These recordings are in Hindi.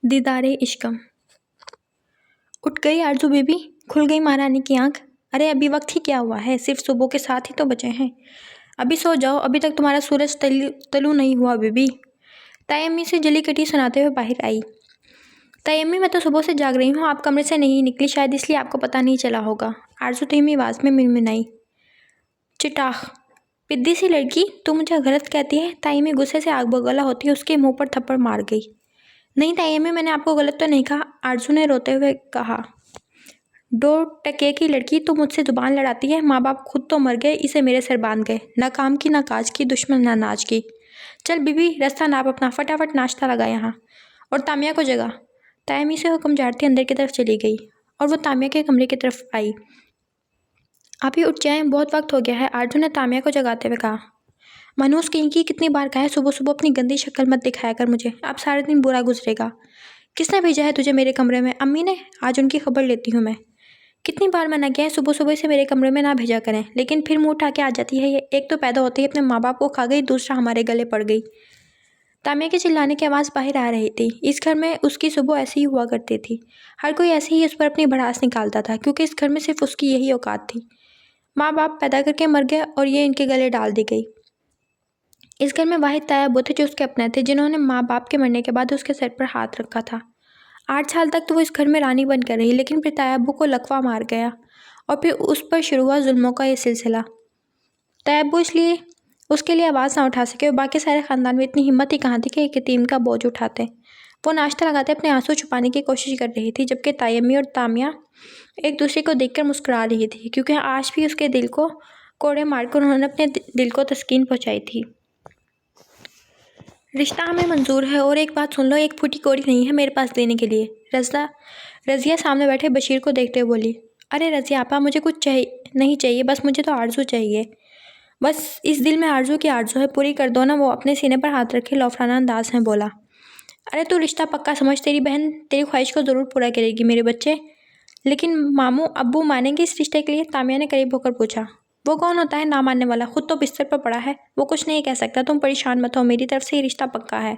दीदारे इश्कम। उठ गई आरजू बेबी, खुल गई महारानी की आंख। अरे अभी वक्त ही क्या हुआ है, सिर्फ सुबह के 7 ही तो बचे हैं। अभी सो जाओ, अभी तक तुम्हारा सूरज तलू नहीं हुआ बेबी। ताई अम्मी से जली कटी सुनाते हुए बाहर आई। ताई अम्मी, मैं तो सुबह से जाग रही हूँ, आप कमरे से नहीं निकली, शायद इसलिए आपको पता नहीं चला होगा। आरजू धीमी आवाज में मिनमिनाई। चिटाख, पिद्दी सी लड़की, तू मुझे गलत कहती है। ताई अम्मी गुस्से से आग बगोला होती उसके मुंह पर थप्पड़ मार गई। नहीं ताई अम्मी, मैंने आपको गलत तो नहीं कहा, आरजू ने रोते हुए कहा। 2 टके की लड़की, तू मुझसे जुबान लड़ाती है। माँ बाप खुद तो मर गए, इसे मेरे सिर बांध गए। ना काम की ना काज की, दुश्मन ना नाज की। चल बीबी, रास्ता नाप अपना, फटाफट नाश्ता लगा यहाँ, और तामिया को जगा। तायमी से हुक्म झाड़ती अंदर की तरफ चली गई और वो तामिया के कमरे की तरफ आई। आप ही उठ जाएं, बहुत वक्त हो गया है, आरजू ने तामिया को जगाते हुए कहा। मनोज कहीं की कितनी बार कहा है, सुबह सुबह अपनी गंदी शक्ल मत दिखाया कर मुझे, अब सारा दिन बुरा गुजरेगा। किसने भेजा है तुझे मेरे कमरे में? अम्मी ने, आज उनकी खबर लेती हूँ मैं। कितनी बार मना किया है सुबह सुबह से मेरे कमरे में ना भेजा करें, लेकिन फिर मुंह उठा के आ जाती है ये। एक तो पैदा होते ही अपने माँ बाप को खा गई, दूसरा हमारे गले पड़ गई। तामिया के चिल्लाने की आवाज़ बाहर आ रही थी। इस घर में उसकी सुबह ऐसी ही हुआ करती थी। हर कोई ऐसे ही उस पर अपनी भड़ास निकालता था, क्योंकि इस घर में सिर्फ उसकी यही औकात थी। माँ बाप पैदा करके मर गए और ये इनके गले डाल दी गई। इस घर में वाहिद ताया अब्बू थे जो उसके अपने थे, जिन्होंने माँ बाप के मरने के बाद उसके सर पर हाथ रखा था। 8 साल तक तो वो इस घर में रानी बनकर रही, लेकिन फिर ताया अब्बू को लकवा मार गया और फिर उस पर शुरू हुआ जुल्मों का ये सिलसिला। ताया अब्बू इसलिए उसके लिए आवाज़ ना उठा सके और बाकी सारे ख़ानदान में इतनी हिम्मत ही कहाँ थी कि एक यतीम का बोझ उठाते। वो नाश्ता लगाते अपने आंसू छुपाने की कोशिश कर रही थी, जबकि ताई अम्मी और तामिया एक दूसरे को देखकर मुस्कुरा रही थी, क्योंकि आज भी उसके दिल को कोड़े मारकर उन्होंने अपने दिल को तस्कीन पहुँचाई थी। रिश्ता हमें मंजूर है, और एक बात सुन लो, एक फूटी कौड़ी नहीं है मेरे पास देने के लिए। रज़िया सामने बैठे बशीर को देखते हुए बोली। अरे रज़िया आपा, मुझे कुछ नहीं चाहिए, बस मुझे तो आरजू चाहिए। बस इस दिल में आरजू की आरजू है, पूरी कर दो ना। वो अपने सीने पर हाथ रखे लौफराना अंदाज में बोला। अरे तू रिश्ता पक्का समझ, तेरी बहन तेरी ख्वाहिश को ज़रूर पूरा करेगी मेरे बच्चे। लेकिन मामू अब्बू मानेंगे इस रिश्ते के लिए? तामिया ने करीब होकर पूछा। वो कौन होता है ना मानने वाला, खुद तो बिस्तर पर पड़ा है, वो कुछ नहीं कह सकता। तुम परेशान मत हो, मेरी तरफ से ये रिश्ता पक्का है,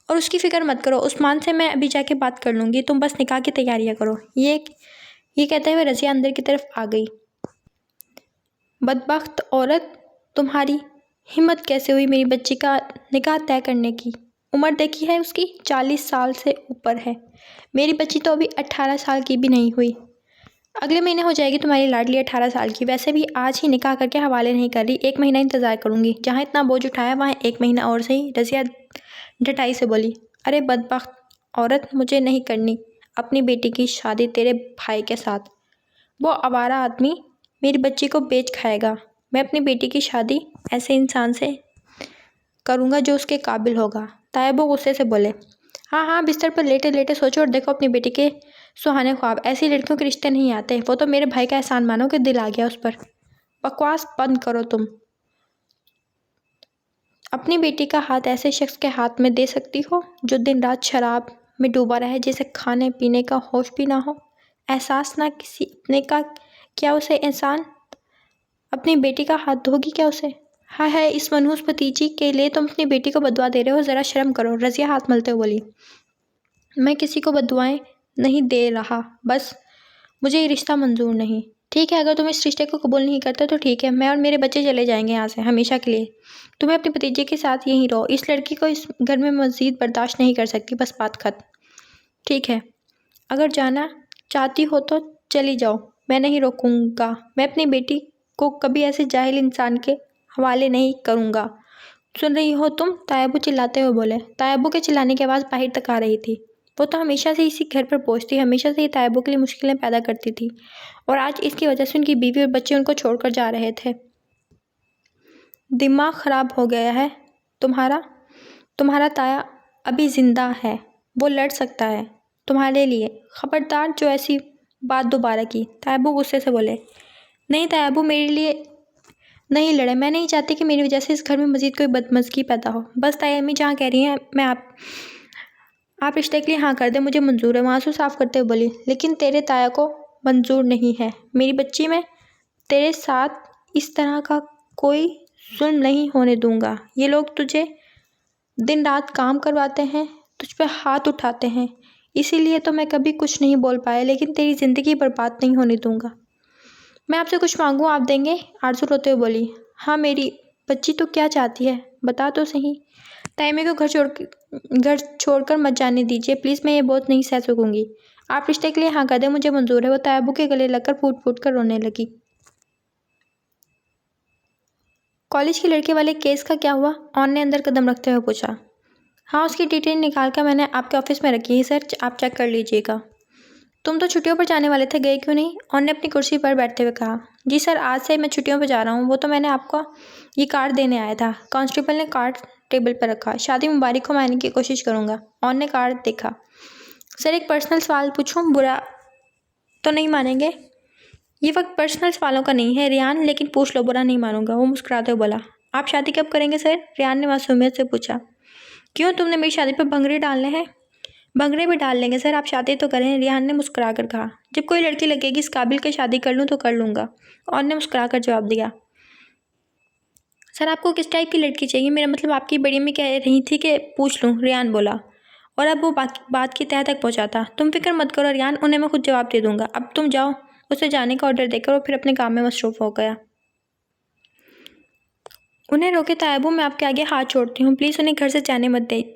और उसकी फ़िक्र मत करो। उस्मान से मैं अभी जाके बात कर लूँगी, तुम बस निकाह की तैयारियाँ करो। ये कहते हुए रज़िया अंदर की तरफ आ गई। बदबख्त औरत, तुम्हारी हिम्मत कैसे हुई मेरी बच्ची का निकाह तय करने की? उम्र देखी है उसकी, 40 साल से ऊपर है। मेरी बच्ची तो अभी 18 साल की भी नहीं हुई। अगले महीने हो जाएगी तुम्हारी लाडली 18 साल की। वैसे भी आज ही निकाह करके हवाले नहीं कर रही, 1 महीना इंतज़ार करूँगी। जहाँ इतना बोझ उठाया वहाँ 1 महीना और सही। रज़िया डटाई से बोली। अरे बदबख्त औरत, मुझे नहीं करनी अपनी बेटी की शादी तेरे भाई के साथ। वो आवारा आदमी मेरी बच्ची को बेच खाएगा। मैं अपनी बेटी की शादी ऐसे इंसान से करूँगा जो उसके काबिल होगा। तायबो गुस्से से बोले। हाँ हाँ, बिस्तर पर लेटे लेटे सोचो और देखो अपनी बेटी के सुहाने ख्वाब। ऐसी लड़कियों के रिश्ते नहीं आते। वो तो मेरे भाई का एहसान मानो कि दिल आ गया उस पर। बकवास बंद करो तुम। अपनी बेटी का हाथ ऐसे शख्स के हाथ में दे सकती हो जो दिन रात शराब में डूबा रहे, जिसे खाने पीने का होश भी ना हो, एहसास ना किसी अपने का? क्या उसे एहसान? अपनी बेटी का हाथ धोगी क्या उसे? हाय हाय, इस मनहूस भतीजी के लिए तुम अपनी बेटी को बदुआ दे रहे हो, ज़रा शर्म करो। रज़िया हाथ मलते हुए बोली। मैं किसी को बदुआएं नहीं दे रहा, बस मुझे ये रिश्ता मंजूर नहीं। ठीक है, अगर तुम इस रिश्ते को कबूल नहीं करते तो ठीक है, मैं और मेरे बच्चे चले जाएंगे यहाँ से हमेशा के लिए। तुम्हें अपने भतीजे के साथ यहीं रहो। इस लड़की को इस घर में मज़ीद बर्दाश्त नहीं कर सकती, बस बात खत्म। ठीक है, अगर जाना चाहती हो तो चली जाओ, मैं नहीं रोकूंगा। मैं अपनी बेटी को कभी ऐसे जाहिल इंसान के हवाले नहीं करूँगा। सुन रही हो तुम? तायबू चिल्लाते हुए बोले। तायबू के चिल्लाने की आवाज़ बाहर तक आ रही थी। वो तो हमेशा से इसी घर पर बोझ थी, हमेशा से ही तायबू के लिए मुश्किलें पैदा करती थी, और आज इसकी वजह से उनकी बीवी और बच्चे उनको छोड़कर जा रहे थे। दिमाग ख़राब हो गया है तुम्हारा ताया अभी ज़िंदा है, वो लड़ सकता है तुम्हारे लिए। ख़बरदार जो ऐसी बात दोबारा की। तायबू गुस्से से बोले। नहीं तायबू, मेरे लिए नहीं लड़े। मैं नहीं चाहती कि मेरी वजह से इस घर में मज़ीद कोई बदमज़गी पैदा हो। बस ताई अम्मी जहाँ कह रही हैं मैं आप रिश्ते के लिए हाँ कर दे, मुझे मंजूर है। आंसू साफ करते हुए बोली। लेकिन तेरे ताया को मंजूर नहीं है मेरी बच्ची। मैं तेरे साथ इस तरह का कोई जुल्म नहीं होने दूंगा। ये लोग तुझे दिन रात काम करवाते हैं, तुझ पे हाथ उठाते हैं, इसीलिए तो मैं कभी कुछ नहीं बोल पाया, लेकिन तेरी ज़िंदगी बर्बाद नहीं होने दूंगा। मैं आपसे कुछ मांगूँ, आप देंगे? आरज़ू रोते हुए बोली। हाँ मेरी बच्ची, तो क्या चाहती है, बता तो सही। तायम्मी को घर छोड़कर मत जाने दीजिए प्लीज़, मैं ये बहुत नहीं सह सकूंगी। आप रिश्ते के लिए हाँ कर दें, मुझे मंजूर है। वो तायब्बू के गले लगकर फूट फूट कर रोने लगी। कॉलेज की लड़के वाले केस का क्या हुआ? ऑन ने अंदर कदम रखते हुए पूछा। हाँ, उसकी डिटेल निकाल कर मैंने आपके ऑफिस में रखी है सर, आप चेक कर लीजिएगा। तुम तो छुट्टियों पर जाने वाले थे, गए क्यों नहीं? ऑन ने अपनी कुर्सी पर बैठते हुए कहा। जी सर, आज से मैं छुट्टियों पर जा रहा हूँ। वो तो मैंने आपको ये कार्ड देने आया था। कांस्टेबल ने कार्ड टेबल पर रखा। शादी मुबारक हो, मैं आने की कोशिश करूँगा। ऑन ने कार्ड देखा। सर एक पर्सनल सवाल पूछूं, बुरा तो नहीं मानेंगे? ये वक्त पर्सनल सवालों का नहीं है रियान, लेकिन पूछ लो, बुरा नहीं मानूंगा। वो मुस्कुराते हुए बोला। आप शादी कब करेंगे सर? रियान ने मासूमियत से पूछा। क्यों, तुमने मेरी शादी पर भंगड़े डालने हैं? भंगड़े भी डाल लेंगे सर, आप शादी तो करें, रियान ने मुस्कुरा कर कहा। जब कोई लड़की लगेगी इस काबिल के शादी कर लूँ तो कर लूँगा, और ने मुस्कुरा कर जवाब दिया। सर आपको किस टाइप की लड़की चाहिए? मेरा मतलब आपकी बड़ी अम्मी कह रही थी कि पूछ लूँ, रियान बोला, और अब वो बात की तह तक पहुँचा था। तुम फिक्र मत करो रियान, उन्हें मैं खुद जवाब दे दूंगा। अब तुम जाओ। उसे जाने का ऑर्डर देकर वो फिर अपने काम में मसरूफ हो गया। उन्हें रोके तायबू, मैं आपके आगे हाथ जोड़ती हूँ, प्लीज़ उन्हें घर से जाने मत दे।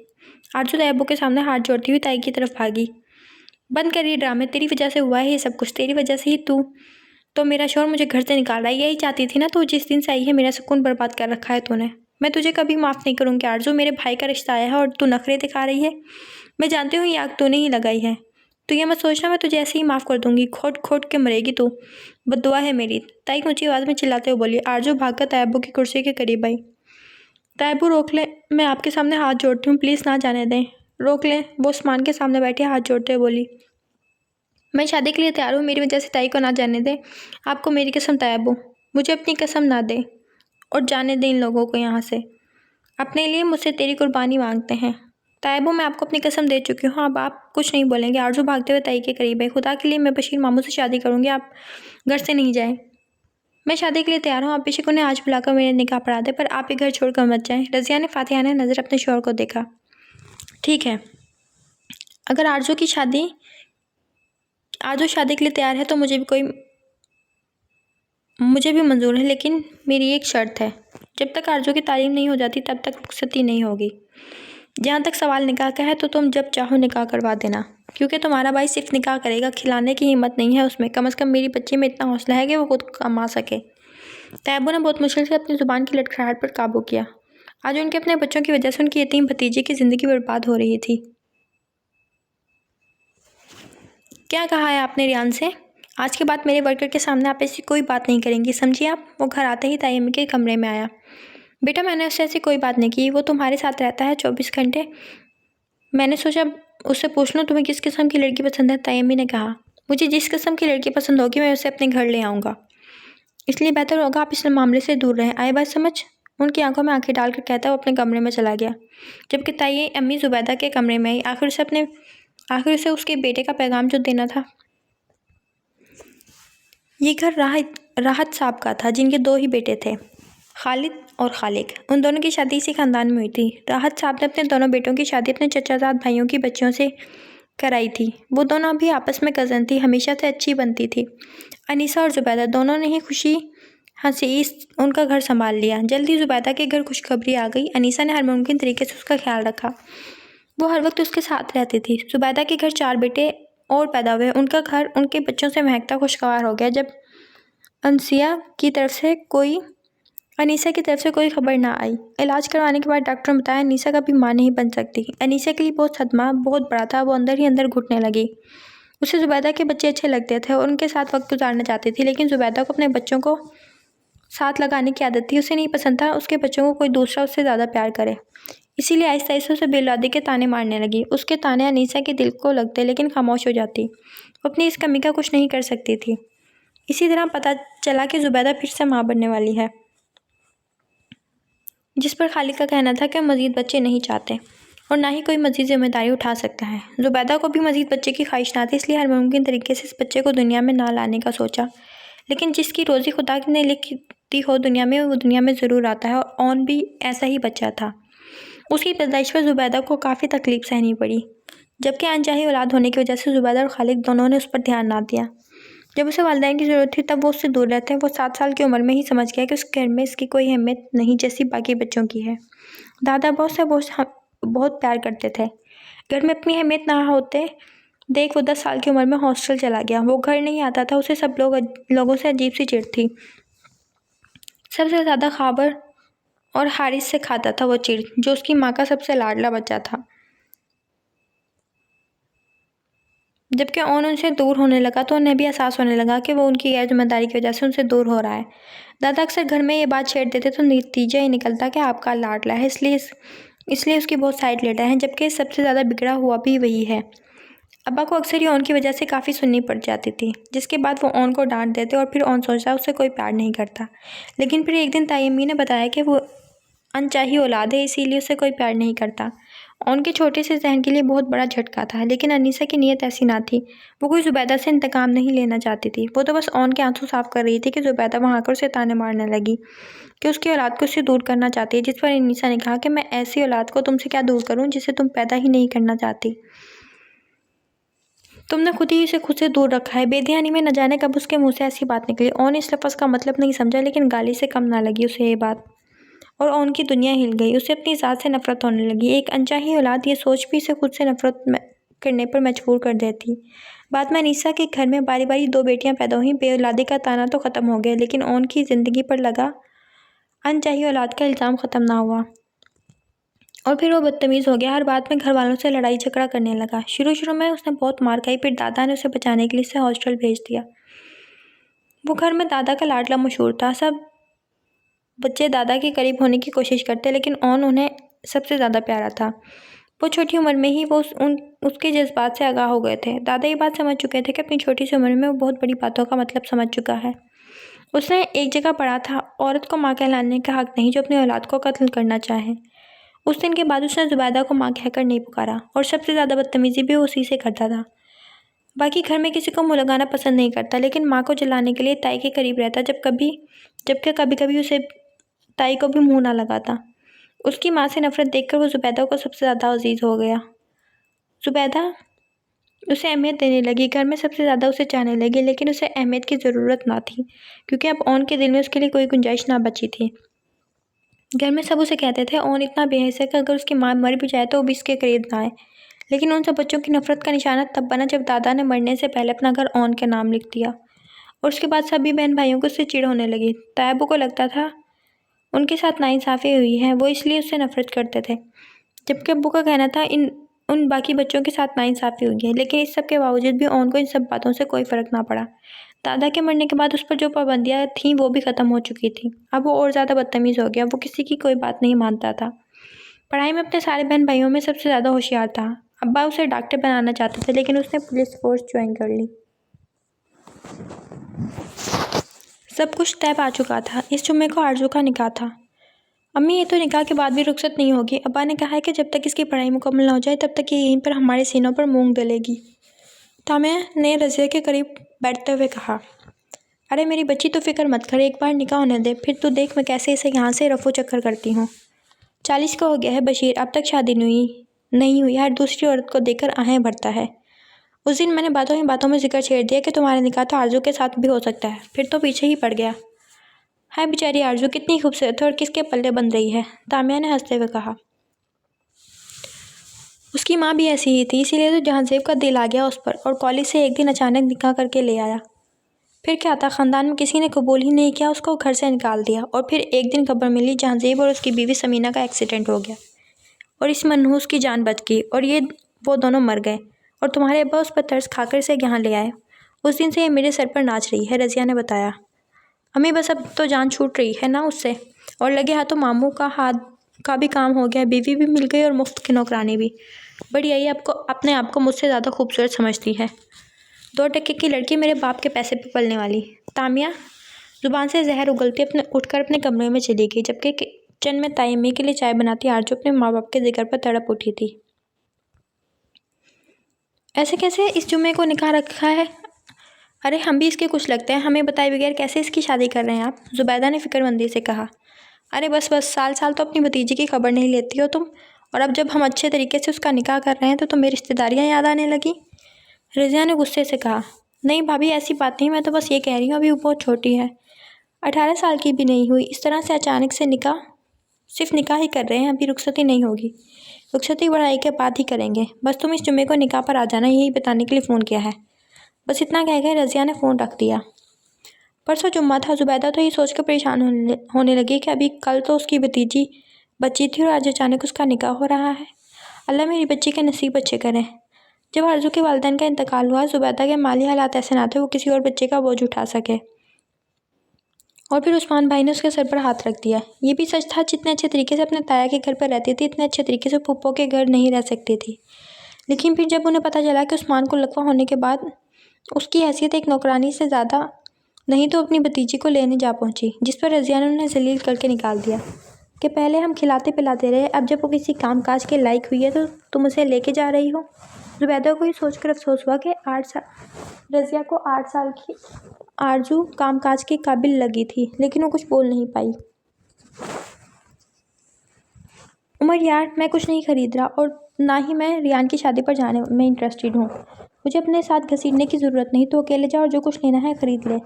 आरज़ू तायबू के सामने हाथ जोड़ती हुई ताई की तरफ भागी। बंद कर ये ड्रामे, तेरी वजह से हुआ है ये सब कुछ, तेरी वजह से ही तू तो मेरा शौहर मुझे घर से निकाल रहा है। यही चाहती थी ना तू, जिस दिन से आई है मेरा सुकून बर्बाद कर रखा है तूने। मैं तुझे कभी माफ़ नहीं करूँगी आरज़ू, मेरे भाई का रिश्ता आया है और तू नखरे दिखा रही है। मैं जानती हूँ ये आग तूने ही लगाई है, तो ये मत सोचना मैं तुझे ऐसे ही माफ़ कर दूंगी। खोट खोट के मरेगी तू, बद्दुआ है मेरी। ताई ऊंची आवाज़ में चिल्लाते हुए बोली। आरज़ू भागकर तायब्बू की कुर्सी के करीब आई। तायब्बू रोक ले, मैं आपके सामने हाथ जोड़ती हूँ, प्लीज़ ना जाने दें। रोक ले, वो उस्मान के सामने बैठे हाथ जोड़ते हुए बोली। मैं शादी के लिए तैयार हूँ, मेरी वजह से ताई को ना जाने दें। आपको मेरी कसम तायब्बू, मुझे अपनी कसम ना दे और जाने दें इन लोगों को यहाँ से। अपने लिए मुझसे तेरी कुर्बानी मांगते हैं। तायब्बू मैं आपको अपनी कसम दे चुकी हूँ, अब आप कुछ नहीं बोलेंगे। आरज़ू भागते हुए ताई के करीब है। खुदा के लिए मैं बशीर मामू से शादी करूँगी, आप घर से नहीं जाएं। मैं शादी के लिए तैयार हूँ, आप बेशक उन्हें आज बुलाकर मेरे निकाह पढ़ा दें, पर आप ये घर छोड़कर मत जाएं। रज़िया ने फातिहा ने नज़र अपने शौहर को देखा। ठीक है, अगर आरज़ू शादी के लिए तैयार है तो मुझे भी मंजूर है, लेकिन मेरी एक शर्त है। जब तक आरज़ू की तालीम नहीं हो जाती तब तक रुखसती नहीं होगी। जहाँ तक सवाल निकाह का है तो तुम जब चाहो निकाह करवा देना, क्योंकि तुम्हारा भाई सिर्फ निकाह करेगा, खिलाने की हिम्मत नहीं है उसमें। कम से कम मेरी बच्ची में इतना हौसला है कि वो खुद कमा सके। तैयबू ने बहुत मुश्किल से अपनी ज़ुबान की लड़खड़ाहट पर काबू किया। आज उनके अपने बच्चों की वजह से उनकी यतीम भतीजे की ज़िंदगी बर्बाद हो रही थी। क्या कहा है आपने रियान से? आज के बाद मेरे वर्कर के सामने आप ऐसी कोई बात नहीं करेंगी, समझिए आप? वो घर आते ही तायम्मी के कमरे में आया। बेटा मैंने उससे ऐसी कोई बात नहीं की, वो तुम्हारे साथ रहता है 24 घंटे। मैंने सोचा उससे पूछ लूँ तुम्हें किस किस्म की लड़की पसंद है। तायम्मी ने कहा, मुझे जिस किस्म की लड़की पसंद होगी मैं उसे अपने घर ले आऊँगा, इसलिए बेहतर होगा आप इस मामले से दूर रहें। आए बात समझ? उनकी आंखों में आंखें डालकर कहता वो अपने कमरे में चला गया, जबकि ताई अम्मी जुबैदा के कमरे में आई। आखिर से उसके बेटे का पैगाम जो देना था। ये घर राहत साहब का था, जिनके 2 ही बेटे थे, खालिद और खालिक। उन दोनों की शादी इसी खानदान में हुई थी। राहत साहब ने अपने दोनों बेटों की शादी अपने चचाजाद भाइयों की बच्चियों से कराई थी। वो दोनों भी आपस में कज़न थी, हमेशा से अच्छी बनती थी। अनीसा और जुबैदा दोनों ने ही खुशी हंसी उनका घर संभाल लिया। जल्दी जुबैदा के घर खुशखबरी आ गई। अनीसा ने हर मुमकिन तरीके से उसका ख्याल रखा, वो हर वक्त उसके साथ रहती थी। जुबैदा के घर 4 बेटे और पैदा हुए। उनका घर उनके बच्चों से महकता खुशगवार हो गया। जब अनीसा की तरफ से कोई खबर ना आई। इलाज करवाने के बाद डॉक्टर ने बताया अनीसा कभी मां नहीं बन सकती। अनीसा के लिए बहुत सदमा बहुत बड़ा था, वो अंदर ही अंदर घुटने लगी। उसे जुबैदा के बच्चे अच्छे लगते थे और उनके साथ वक्त गुजारना चाहती थी, लेकिन जुबैदा को अपने बच्चों को साथ लगाने की आदत थी। उसे नहीं पसंद था उसके बच्चों को कोई दूसरा उससे ज़्यादा प्यार करे, इसीलिए आहिस्ता आहिस्ता उसे बेऔलादी के ताने मारने लगी। उसके ताने अनीसा के दिल को लगते, लेकिन खामोश हो जाती। वो अपनी इस कमी का कुछ नहीं कर सकती थी। इसी तरह पता चला कि जुबैदा फिर से माँ बनने वाली है, जिस पर खालिद का कहना था कि मज़ीद बच्चे नहीं चाहते और ना ही कोई मज़ीद जिम्मेदारी उठा सकता है। जुबैदा को भी मज़ीद बच्चे की ख्वाहिश ना थी, इसलिए हर मुमकिन तरीके से इस बच्चे को दुनिया में ना लाने का सोचा। लेकिन जिसकी रोज़ी खुदा ने लिखी हो दुनिया में, वो दुनिया में ज़रूर आता है, और ऑन भी ऐसा ही बच्चा था। उसकी पैदाइश पर जुबैदा को काफ़ी तकलीफ सहनी पड़ी। जबकि अनचाही औलाद होने की वजह से ज़ुबैदा और खालिद दोनों ने उस पर ध्यान ना दिया। जब उसे वालिदैन की ज़रूरत थी तब वो उससे दूर रहते हैं। वो 7 साल की उम्र में ही समझ गया कि उस घर में इसकी कोई अहमियत नहीं जैसी बाकी बच्चों की है। दादा बहुत प्यार करते थे। घर में अपनी अहमियत ना होते देख वो 10 साल की उम्र में हॉस्टल चला गया। वो घर नहीं आता था। उसे सब लोगों से अजीब सी चिढ़ थी। सबसे ज़्यादा खाबर और हारिस से खाता था वो चिढ़, जो उसकी माँ का सबसे लाडला बच्चा था। जबकि ओन उनसे दूर होने लगा तो उन्हें भी एहसास होने लगा कि वो उनकी गैर जिम्मेदारी की वजह से उनसे दूर हो रहा है। दादा अक्सर घर में ये बात छेड़ देते तो नतीजा ये निकलता कि आपका लाडला है, इसलिए उसकी बहुत साइड लेता है, जबकि सबसे ज़्यादा बिगड़ा हुआ भी वही है। अब्बा को अक्सर ही ओन की वजह से काफ़ी सुननी पड़ जाती थी, जिसके बाद वो ओन को डांट देते और फिर ओन सोचता उससे कोई प्यार नहीं करता। लेकिन फिर एक दिन ताई अम्मी ने बताया कि वो अनचाही औलाद है, इसीलिए उससे कोई प्यार नहीं करता। उनके छोटे से जहन के लिए बहुत बड़ा झटका था। लेकिन अनीसा की नीयत ऐसी ना थी। वो कोई ज़ुबैदा से इंतकाम नहीं लेना चाहती थी। वो तो बस ओन के आंसू साफ कर रही थी कि ज़ुबैदा वहाँ आकर उसे ताने मारने लगी कि उसकी औलाद को उससे दूर करना चाहती है। जिस पर अनीसा ने कहा कि मैं ऐसी औलाद को तुमसे क्या दूर करूँ जिसे तुम पैदा ही नहीं करना चाहती। तुमने खुद ही इसे खुद से दूर रखा है। बेध्यानी में न जाने कब उसके मुँह से ऐसी बात निकली। ओन इस लफ्ज़ का मतलब नहीं समझा, लेकिन गाली से कम ना लगी उसे ये बात, और ओन की दुनिया हिल गई। उसे अपनी ज़ात से नफरत होने लगी। एक अनचाही औलाद ये सोच भी इसे खुद से नफरत करने पर मजबूर कर देती। बाद में अनीसा के घर में बारी बारी 2 बेटियां पैदा हुईं। बेऔलादी का ताना तो ख़त्म हो गया, लेकिन ओन की ज़िंदगी पर लगा अनचाही औलाद का इल्ज़ाम ख़त्म ना हुआ। और फिर वो बदतमीज़ हो गया। हर बात में घर वालों से लड़ाई झगड़ा करने लगा। शुरू में उसने बहुत मार खाई, फिर दादा ने उसे बचाने के लिए उसे हॉस्टल भेज दिया। वो घर में दादा का लाडला मशहूर था। सब बच्चे दादा के करीब होने की कोशिश करते, लेकिन ओन उन्हें सबसे ज़्यादा प्यारा था। वो छोटी उम्र में ही उसके जज्बात से आगाह हो गए थे। दादा ये बात समझ चुके थे कि अपनी छोटी सी उम्र में वो बहुत बड़ी बातों का मतलब समझ चुका है। उसने एक जगह पढ़ा था, औरत को माँ कहलाने का हक नहीं जो अपनी औलाद को कत्ल करना चाहे। उस दिन के बाद उसने ज़ुबैदा को माँ कहकर नहीं पुकारा, और सबसे ज़्यादा बदतमीज़ी भी उसी से करता था। बाकी घर में किसी को मुँह लगाना पसंद नहीं करता, लेकिन माँ को जलाने के लिए ताई के करीब रहता, जबकि कभी कभी उसे ताई को भी मुँह ना लगाता। उसकी माँ से नफरत देखकर वो ज़ुबैदा को सबसे ज़्यादा अजीज़ हो गया। ज़ुबैदा उसे अहमियत देने लगी, घर में सबसे ज़्यादा उसे चाहने लगी, लेकिन उसे अहमियत की ज़रूरत ना थी, क्योंकि अब ओन के दिल में उसके लिए कोई गुंजाइश ना बची थी। घर में सब उसे कहते थे ओन इतना बेहस है कि अगर उसकी माँ मर भी जाए तो वो भी इसके करीब ना आए। लेकिन उन सब बच्चों की नफरत का निशाना तब बना जब दादा ने मरने से पहले अपना घर ओन के नाम लिख दिया, और उसके बाद सभी बहन भाइयों को उससे चिढ़ होने लगी। तायबू को लगता था उनके साथ नाइंसाफ़ी हुई है, वो इसलिए उससे नफरत करते थे, जबकि अब्बू का कहना था उन बाकी बच्चों के साथ नाइंसाफ़ी हुई है। लेकिन इस सब के बावजूद भी ओन को इन सब बातों से कोई फ़र्क ना पड़ा। दादा के मरने के बाद उस पर जो पाबंदियाँ थीं वो भी ख़त्म हो चुकी थी। अब वो और ज़्यादा बदतमीज़ हो गया। वो किसी की कोई बात नहीं मानता था। पढ़ाई में अपने सारे बहन भाइयों में सबसे ज़्यादा होशियार था। अब्बा उसे डॉक्टर बनाना चाहते थे, लेकिन उसने पुलिस फोर्स ज्वाइन कर ली। सब कुछ तय पा चुका था। इस जुम्मे को आरजू का निकाह था। अम्मी ये तो निकाह के बाद भी रुखसत नहीं होगी। अब्बा ने कहा है कि जब तक इसकी पढ़ाई मुकम्मल ना हो जाए तब तक ये यहीं पर हमारे सीनों पर मूंग दलेगी। तामिया ने रज़िया के करीब बैठते हुए कहा, अरे मेरी बच्ची तो फिक्र मत कर, एक बार निकाह होने दे, फिर तू देख मैं कैसे इसे यहाँ से रफू चक्कर करती हूँ। 40 का हो गया है बशीर, अब तक शादी नहीं हुई। हर दूसरी औरत को देखकर आहें भरता है। उस दिन मैंने बातों ही बातों में जिक्र छेड़ दिया कि तुम्हारा निकाह तो आरजू के साथ भी हो सकता है, फिर तो पीछे ही पड़ गया। हाय बेचारी आरजू कितनी खूबसूरत है और किसके पल्ले बन रही है, तामिया ने हंसते हुए कहा। उसकी माँ भी ऐसी ही थी, इसीलिए तो जहांजेब का दिल आ गया उस पर, और कॉलेज से एक दिन अचानक निकाह करके ले आया। फिर क्या था, ख़ानदान में किसी ने कबूल ही नहीं किया, उसको घर से निकाल दिया। और फिर एक दिन खबर मिली जहांजेब और उसकी बीवी समीना का एक्सीडेंट हो गया, और इस मनहूस की जान बच गई, और वो दोनों मर गए, और तुम्हारे अब्बा उस पर तरस खाकर से यहाँ ले आए। उस दिन से ये मेरे सर पर नाच रही है, रज़िया ने बताया। अम्मी बस अब तो जान छूट रही है ना उससे, और लगे हाथों मामू का हाथ का भी काम हो गया, बीवी भी मिल गई और मुफ्त की नौकरानी भी। बड़ी आई अपने आप को मुझसे ज़्यादा खूबसूरत समझती है। 2 टके की लड़की मेरे बाप के पैसे पे पलने वाली। तामिया ज़ुबान से जहर उगलती उठकर अपने कमरे में चली गई, जबकि किचन में ताई अम्मी के लिए चाय बनाती आरजू अपने माँ बाप के जिक्र पर तड़प उठी थी। ऐसे कैसे इस जुम्मे को निकाह रखा है? अरे हम भी इसके कुछ लगते हैं, हमें बताए बगैर कैसे इसकी शादी कर रहे हैं आप? ज़ुबैदा ने फिक्रमंदी से कहा। अरे बस साल साल तो अपनी भतीजी की खबर नहीं लेती हो तुम, और अब जब हम अच्छे तरीके से उसका निकाह कर रहे हैं तो तुम्हें रिश्तेदारियाँ याद आने लगी। रज़िया ने गुस्से से कहा, नहीं भाभी, ऐसी बात नहीं, मैं तो बस ये कह रही हूँ अभी वो बहुत छोटी है, 18 साल की भी नहीं हुई। इस तरह से अचानक से निकाह, सिर्फ निकाह ही कर रहे हैं, अभी रुखसती नहीं होगी। रुखसती बढ़ाई के बाद ही करेंगे। बस तुम इस जुम्मे को निकाह पर आ जाना, यही बताने के लिए फ़ोन किया है। बस इतना कह के रज़िया ने फ़ोन रख दिया। परसों जुम्मा था। ज़ुबैदा तो ये सोचकर परेशान होने लगी कि अभी कल तो उसकी भतीजी बच्ची थी और आज अचानक उसका निकाह हो रहा है। अल्लाह मेरी बच्ची के नसीब अच्छे करें। जब आरज़ू के वालिदैन का इंतकाल हुआ, ज़ुबैदा के माली हालात ऐसे ना थे वो किसी और बच्चे का बोझ उठा सके। और फिर उस्मान भाई ने उसके सर पर हाथ रख दिया। ये भी सच था, जितने अच्छे तरीके से अपने ताया के घर पर रहती थी, इतने अच्छे तरीके से फूफो के घर नहीं रह सकती थी। लेकिन फिर जब उन्हें पता चला कि उस्मान को लकवा होने के बाद उसकी हैसियत एक नौकरानी से ज़्यादा नहीं तो अपनी भतीजी को लेने जा पहुंची, जिस पर रज़िया ने उन्हें जलील करके निकाल दिया कि पहले हम खिलाते पिलाते रहे, अब जब वो किसी काम काज के लायक हुई है तो तुम उसे लेके जा रही हो। ज़ुबैदा को ये सोचकर अफसोस हुआ कि रज़िया को 8 साल की आरजू कामकाज के काबिल लगी थी, लेकिन वो कुछ बोल नहीं पाई। उमर यार, मैं कुछ नहीं खरीद रहा और ना ही मैं रियान की शादी पर जाने में इंटरेस्टेड हूँ। मुझे अपने साथ घसीटने की ज़रूरत नहीं, तो अकेले जा और जो कुछ लेना है खरीद ले।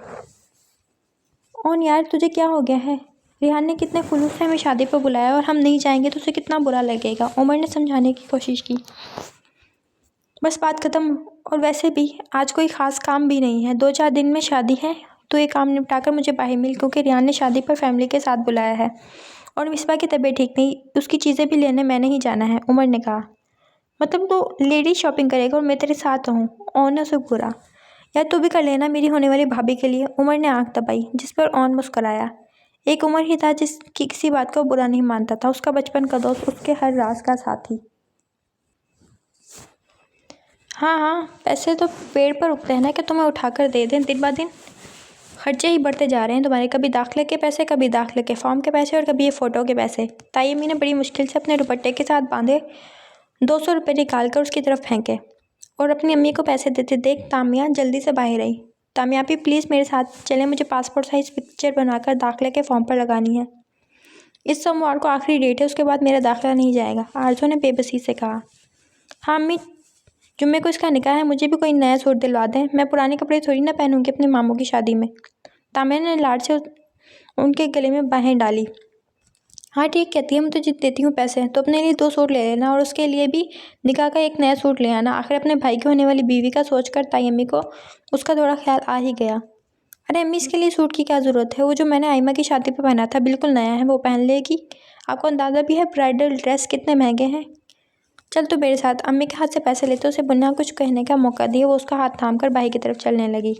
और यार, तुझे क्या हो गया है? रिहान ने कितने खुलूस से हमें शादी पर बुलाया और हम नहीं जाएंगे तो उसे कितना बुरा लगेगा। उमर ने समझाने की कोशिश की। बस बात ख़त्म। और वैसे भी आज कोई ख़ास काम भी नहीं है, 2-4 दिन में शादी है, तो ये काम निपटाकर मुझे बाहर मिल, क्योंकि रियान ने शादी पर फैमिली के साथ बुलाया है और मिसबा की तबीयत ठीक नहीं, उसकी चीज़ें भी लेने मैंने ही जाना है। उमर ने कहा, मतलब तो लेडी शॉपिंग करेगा और मैं तेरे साथ हूँ? ओन से बुरा, यार तू भी कर लेना मेरी होने वाली भाभी के लिए। उमर ने आंख दबाई, जिस पर ओन मुस्कुराया। एक उमर ही था जिसकी किसी बात को बुरा नहीं मानता था, उसका बचपन का दोस्त, उसके हर राज का साथी। हाँ हाँ, पैसे तो पेड़ पर उगते हैं ना कि तुम्हें उठाकर दे दें। दिन ब दिन खर्चे ही बढ़ते जा रहे हैं तुम्हारे, कभी दाखिले के पैसे, कभी दाखिले के फॉर्म के पैसे और कभी ये फ़ोटो के पैसे। ताई अम्मी ने बड़ी मुश्किल से अपने दुपट्टे के साथ बांधे 200 रुपये निकाल कर उसकी तरफ फेंके और अपनी अम्मी को पैसे देते देख तामिया जल्दी से बाहर आई। तामिया भी प्लीज़ मेरे साथ चलें, मुझे पासपोर्ट साइज़ पिक्चर बनाकर दाखिले के फॉर्म पर लगानी है। इस सोमवार को आखिरी डेट है, उसके बाद मेरा दाखिला नहीं जाएगा, आरजू ने बेबसी से कहा। हाँ अम्मी, जुम्मे को इसका निकाह है, मुझे भी कोई नया सूट दिलवा दें, मैं पुराने कपड़े थोड़ी ना पहनूंगी अपने मामू की शादी में। तामिया ने लाड से उनके गले में बाहें डाली। हाँ ठीक कहती है, मैं तुझे देती हूँ पैसे, तो अपने लिए 2 सूट ले लेना और उसके लिए भी निकाह का एक नया सूट ले आना। आखिर अपने भाई की होने वाली बीवी का सोचकर ताई अम्मी को उसका थोड़ा ख्याल आ ही गया। अरे अम्मी, इसके लिए सूट की क्या ज़रूरत है? वो जो मैंने आइमा की शादी पर पहना था बिल्कुल नया है, वो पहन लेगी। आपको अंदाज़ा भी है ब्राइडल ड्रेस कितने महंगे हैं। चल तो मेरे साथ। अम्मी के हाथ से पैसे लेते उसे बिना कुछ कहने का मौका दिए वो उसका हाथ थाम कर भाई की तरफ चलने लगी।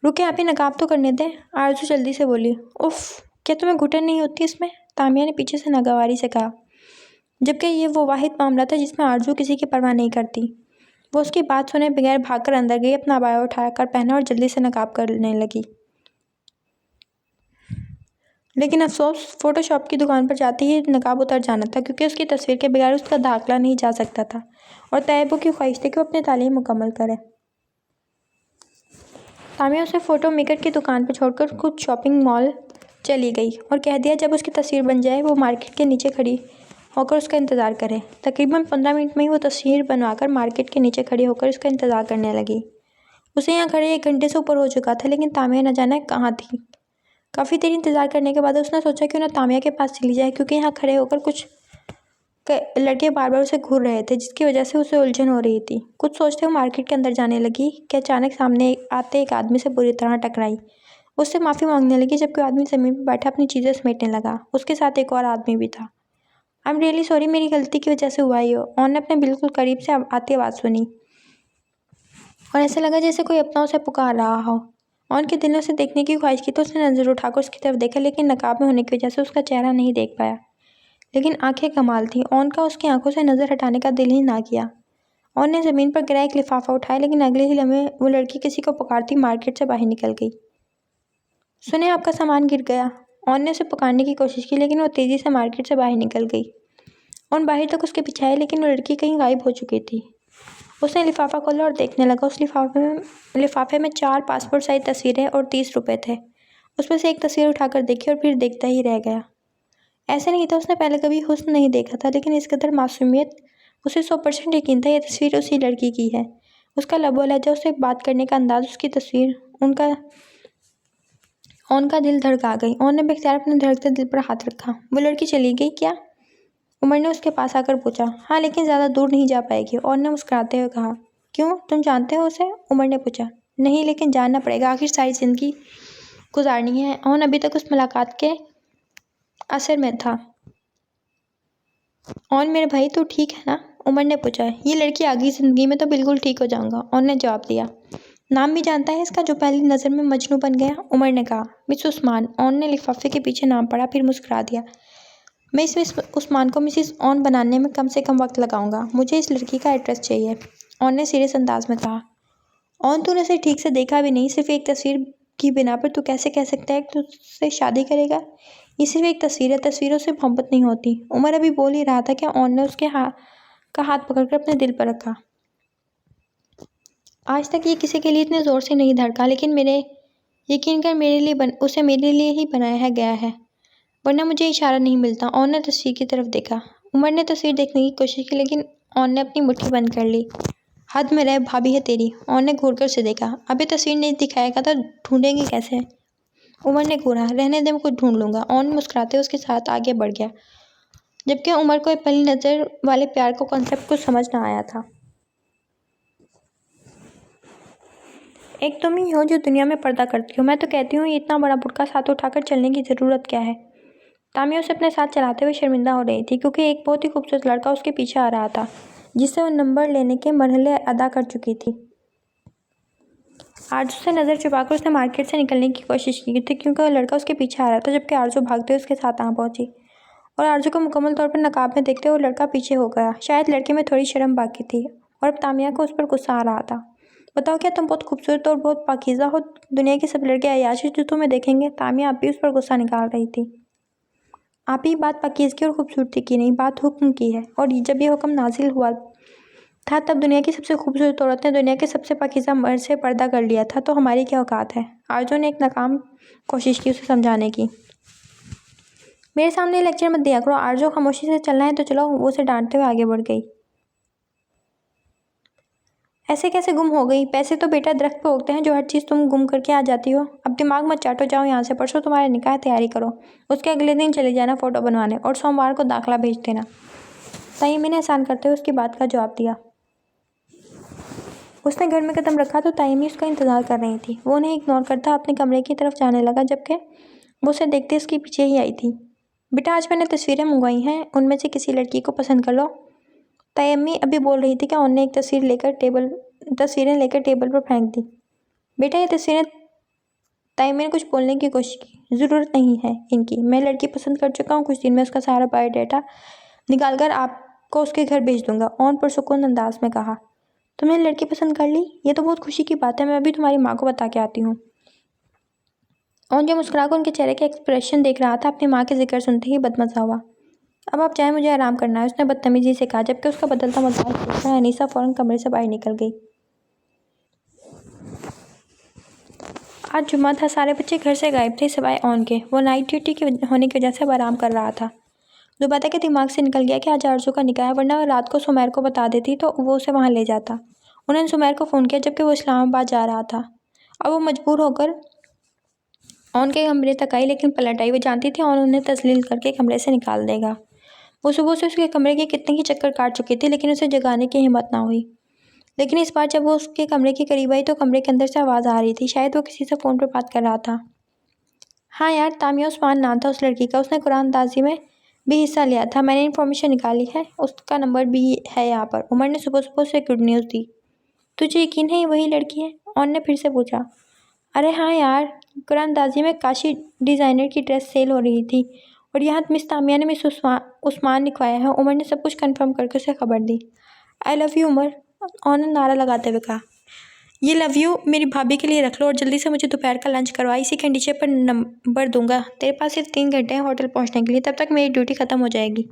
रुके, आप ही नकाब तो करने दें, आरजू जल्दी से बोली। उफ़, क्या तुम्हें घुटन नहीं होती इसमें? तामिया ने पीछे से नागवारी से कहा, जबकि ये वो वाहिद मामला था जिसमें आरजू किसी की परवाह नहीं करती। वो उसकी बात सुने बगैर भागकर अंदर गई, अपना अबाया उठाकर पहना और जल्दी से नकाब करने लगी। लेकिन अफसोस, फ़ोटोशॉप की दुकान पर जाते ही नकाब उतर जाना था, क्योंकि उसकी तस्वीर के बगैर उसका दाखिला नहीं जा सकता था और तैयबों की ख्वाहिश थी कि वो अपनी तालीम मुकम्मल करे। तामिया उसे फ़ोटो मेकर की दुकान पर छोड़कर खुद शॉपिंग मॉल चली गई और कह दिया जब उसकी तस्वीर बन जाए वो मार्केट के नीचे खड़ी होकर उसका इंतज़ार करे। तकरीबन 15 मिनट में ही वो तस्वीर बनवाकर मार्केट के नीचे खड़ी होकर उसका इंतज़ार करने लगी। उसे यहाँ खड़े 1 घंटे से ऊपर हो चुका था, लेकिन तामिया न जाने कहाँ थी। काफ़ी देर इंतज़ार करने के बाद उसने सोचा कि उन्हें तामिया के पास चली जाए, क्योंकि यहाँ खड़े होकर कुछ लड़के बार बार उसे घूर रहे थे, जिसकी वजह से उसे उलझन हो रही थी। कुछ सोचते हुए मार्केट के अंदर जाने लगी कि अचानक सामने आते एक आदमी से बुरी तरह टकराई। उससे माफ़ी मांगने लगी, जबकि आदमी ज़मीन पर बैठा अपनी चीज़ें समेटने लगा। उसके साथ एक और आदमी भी था। आई एम रियली सॉरी, मेरी गलती की वजह से हुआ ही हो। ऑन ने अपने बिल्कुल करीब से आती आवाज़ सुनी और ऐसा लगा जैसे कोई अपना उसे पुकार रहा हो। ऑन के दिल ने उसे देखने की ख्वाहिश की, तो उसने नज़र उठाकर उसकी तरफ देखा, लेकिन नकाब में होने की वजह से उसका चेहरा नहीं देख पाया। लेकिन आंखें कमाल थी, ऑन का उसकी आंखों से नज़र हटाने का दिल ही ना किया। ऑन ने ज़मीन पर गिरा एक लिफाफा उठाया, लेकिन अगले ही लम्हे वो लड़की किसी को पुकारती मार्केट से बाहर निकल गई। सुने, आपका सामान गिर गया। ऑन ने उसे पुकारने की कोशिश की, लेकिन वो तेज़ी से मार्केट से बाहर निकल गई। ऑन बाहर तक उसके पीछे आई, लेकिन वो लड़की कहीं गायब हो चुकी थी। उसने लिफाफा खोला और देखने लगा। उस लिफाफे में 4 पासपोर्ट साइज तस्वीरें और 30 रुपये थे। उसमें से एक तस्वीर उठाकर देखी और फिर देखता ही रह गया। ऐसे नहीं था, उसने पहले कभी हुस्न नहीं देखा था, लेकिन इस कदर मासूमियत, उसे 100% यकीन था ये तस्वीर उसी लड़की की है। उसका लबो लहजा, उससे बात करने का अंदाज, उसकी तस्वीर, उनका दिल धड़का गई। ओन ने बेख्तियार अपने धड़कते दिल पर हाथ रखा। वो लड़की चली गई क्या? उमर ने उसके पास आकर पूछा। हाँ, लेकिन ज़्यादा दूर नहीं जा पाएगी, ओन ने मुस्कुराते हुए कहा। क्यों, तुम जानते हो उसे? उमर ने पूछा। नहीं, लेकिन जानना पड़ेगा, आखिर सारी ज़िंदगी गुजारनी है। ओन अभी तक उस मुलाकात के असर में था। ओन मेरे भाई, तू ठीक है ना? उमर ने पूछा। ये लड़की आ गई ज़िंदगी में तो बिल्कुल ठीक हो जाऊंगा, ओन ने जवाब दिया। नाम भी जानता है इसका जो पहली नज़र में मजनू बन गया? उमर ने कहा। मिस उस्मान। ओन ने लिफाफे के पीछे नाम पढ़ा, फिर मुस्कुरा दिया। मैं इस मिस उस्मान को मिसिस ओन बनाने में कम से कम वक्त लगाऊंगा। मुझे इस लड़की का एड्रेस चाहिए, ओन ने सीरियस अंदाज में कहा। ओन, तूने इसे ठीक से देखा भी नहीं, सिर्फ एक तस्वीर की बिना पर तू कैसे कह सकता है कि तू उससे शादी करेगा? ये सिर्फ एक तस्वीर है, तस्वीरों से मोहब्बत नहीं होती। उमर अभी बोल ही रहा था कि ओन ने उसके हाथ पकड़कर अपने दिल पर रखा। आज तक ये किसी के लिए इतने ज़ोर से नहीं धड़का, लेकिन यकीन कर उसे मेरे लिए ही बनाया गया है, वरना मुझे इशारा नहीं मिलता। ओन ने तस्वीर की तरफ देखा। उमर ने तस्वीर देखने की कोशिश की, लेकिन ओन ने अपनी मुट्ठी बंद कर ली। हद में रह, भाभी है तेरी। ओन ने घूर कर उसे देखा। अभी तस्वीर नहीं दिखाएगा तो ढूंढेंगे कैसे? उमर ने घूरा। रहने दे, मैं खुद ढूंढ लूंगा। ओन मुस्कुराते उसके साथ आगे बढ़ गया, जबकि उमर को पहली नज़र वाले प्यार को कॉन्सेप्ट कुछ समझ ना आया था। एक तुम ही हो जो दुनिया में पर्दा करती हो। मैं तो कहती हूँ, ये इतना बड़ा बुर्का साथ उठाकर चलने की ज़रूरत क्या है? तामिया उसे अपने साथ चलाते हुए शर्मिंदा हो रही थी, क्योंकि एक बहुत ही खूबसूरत लड़का उसके पीछे आ रहा था, जिससे वो नंबर लेने के मरहले अदा कर चुकी थी। आरजू से नज़र छुपाकर उसने मार्केट से निकलने की कोशिश की थी, क्योंकि वह लड़का उसके पीछे आ रहा था, जबकि आरजू भागते हुए उसके साथ आ पहुंची और आरजू को मुकम्मल तौर पर नकाब में देखते हुए लड़का पीछे हो गया। शायद लड़के में थोड़ी शर्म बाकी थी और अब तामिया को उस पर गुस्सा आ रहा था। बताओ, क्या तुम बहुत खूबसूरत और बहुत पाकीज़ा हो? दुनिया के सब लड़के अय्याशी जो तुम्हें देखेंगे। तामिया अब भी उस पर गुस्सा निकाल रही थी। आप ही बात पाकीज़गी और खूबसूरती की नहीं, बात हुक्म की है। और जब ये हुक्म नाजिल हुआ था, तब दुनिया की सबसे खूबसूरत औरत ने दुनिया के सबसे पाकीज़ा मर्द से पर्दा कर लिया था, तो हमारी क्या औकात है? आरजू ने एक नाकाम कोशिश की उसे समझाने की। मेरे सामने लेक्चर मत दिया करो आरजू, खामोशी से चलना है तो चलो। वो उसे डांटते हुए आगे बढ़ गई। ऐसे कैसे गुम हो गई? पैसे तो बेटा दरख्त पे उगते हैं, जो हर चीज़ तुम गुम करके आ जाती हो। अब दिमाग मत चाटो, जाओ यहाँ से। परसों तुम्हारे निकाह तैयारी करो, उसके अगले दिन चले जाना फ़ोटो बनवाने, और सोमवार को दाखिला भेज देना। ताइमी ने एहसान करते हुए उसकी बात का जवाब दिया। उसने घर में कदम रखा तो ताइमी उसका इंतज़ार कर रही थी। वो उन्हें इग्नोर करता अपने कमरे की तरफ जाने लगा, जबकि वो उसे देखते उसके पीछे ही आई थी। बेटा, आज मैंने तस्वीरें मंगवाई हैं, उनमें से किसी लड़की को पसंद कर लो। ताइमी अभी बोल रही थी कि उन्होंने एक तस्वीरें लेकर टेबल पर फेंक दी। बेटा, ये तस्वीरें, ताइमी ने कुछ बोलने की कोशिश की। ज़रूरत नहीं है इनकी, मैं लड़की पसंद कर चुका हूँ। कुछ दिन में उसका सारा बायोडाटा निकाल कर आपको उसके घर भेज दूंगा, ओन पुरसुकून अंदाज में कहा। तुमने लड़की पसंद कर ली? ये तो बहुत खुशी की बात है, मैं अभी तुम्हारी माँ को बता के आती हूँ। ओन जो मुस्कुराकर उनके चेहरे के एक्सप्रेशन देख रहा था, अपनी माँ के जिक्र सुनते ही बदमज़ा हुआ। अब आप चाहे, मुझे आराम करना है, उसने बदतमीजी से कहा, जबकि उसका बदलता मजाज देखकर अनीसा फ़ौरन कमरे से बाहर निकल गई। आज जुम्मा था, सारे बच्चे घर से गायब थे सिवाय ओन के। वो नाइट ड्यूटी के होने की वजह से अब आराम कर रहा था। ज़ुबैदा के दिमाग से निकल गया कि आज आरजू का निकाह है, वरना वह रात को सुमैर को बता देती तो वो उसे वहाँ ले जाता। उन्होंने सुमैर को फ़ोन किया जबकि वो इस्लामाबाद जा रहा था। अब वो मजबूर होकर ओन के कमरे तक आई, लेकिन पलट आई। वो जानती थी ओन उन्हें तस्लील करके कमरे से निकाल देगा। वो सुबह से उसके कमरे के कितने ही चक्कर काट चुकी थी, लेकिन उसे जगाने की हिम्मत ना हुई। लेकिन इस बार जब वो उसके कमरे के करीब आई तो कमरे के अंदर से आवाज़ आ रही थी। शायद वो किसी से फ़ोन पर बात कर रहा था। हाँ यार, तामिया उस्मान नाम था उस लड़की का। उसने कुरानदाजी में भी हिस्सा लिया था, मैंने इन्फॉर्मेशन निकाली है, उसका नंबर भी है यहाँ पर। उमर ने सुबह सुबह उसे गुड न्यूज़ दी। तुझे यकीन है ये वही लड़की है? ओन ने फिर से पूछा। अरे हाँ यार, कुरानदाजी में काशी डिज़ाइनर की ड्रेस सेल हो रही थी और यहाँ मिस तामिया ने मिस उस्मान लिखवाया है। उमर ने सब कुछ कंफर्म करके उसे खबर दी। आई लव यू उमर, ओन ने नारा लगाते हुए कहा। ये लव यू मेरी भाभी के लिए रख लो और जल्दी से मुझे दोपहर का लंच करवा। इसी कंडीशन पर नंबर दूंगा। तेरे पास सिर्फ 3 घंटे हैं होटल पहुंचने के लिए, तब तक मेरी ड्यूटी ख़त्म हो जाएगी।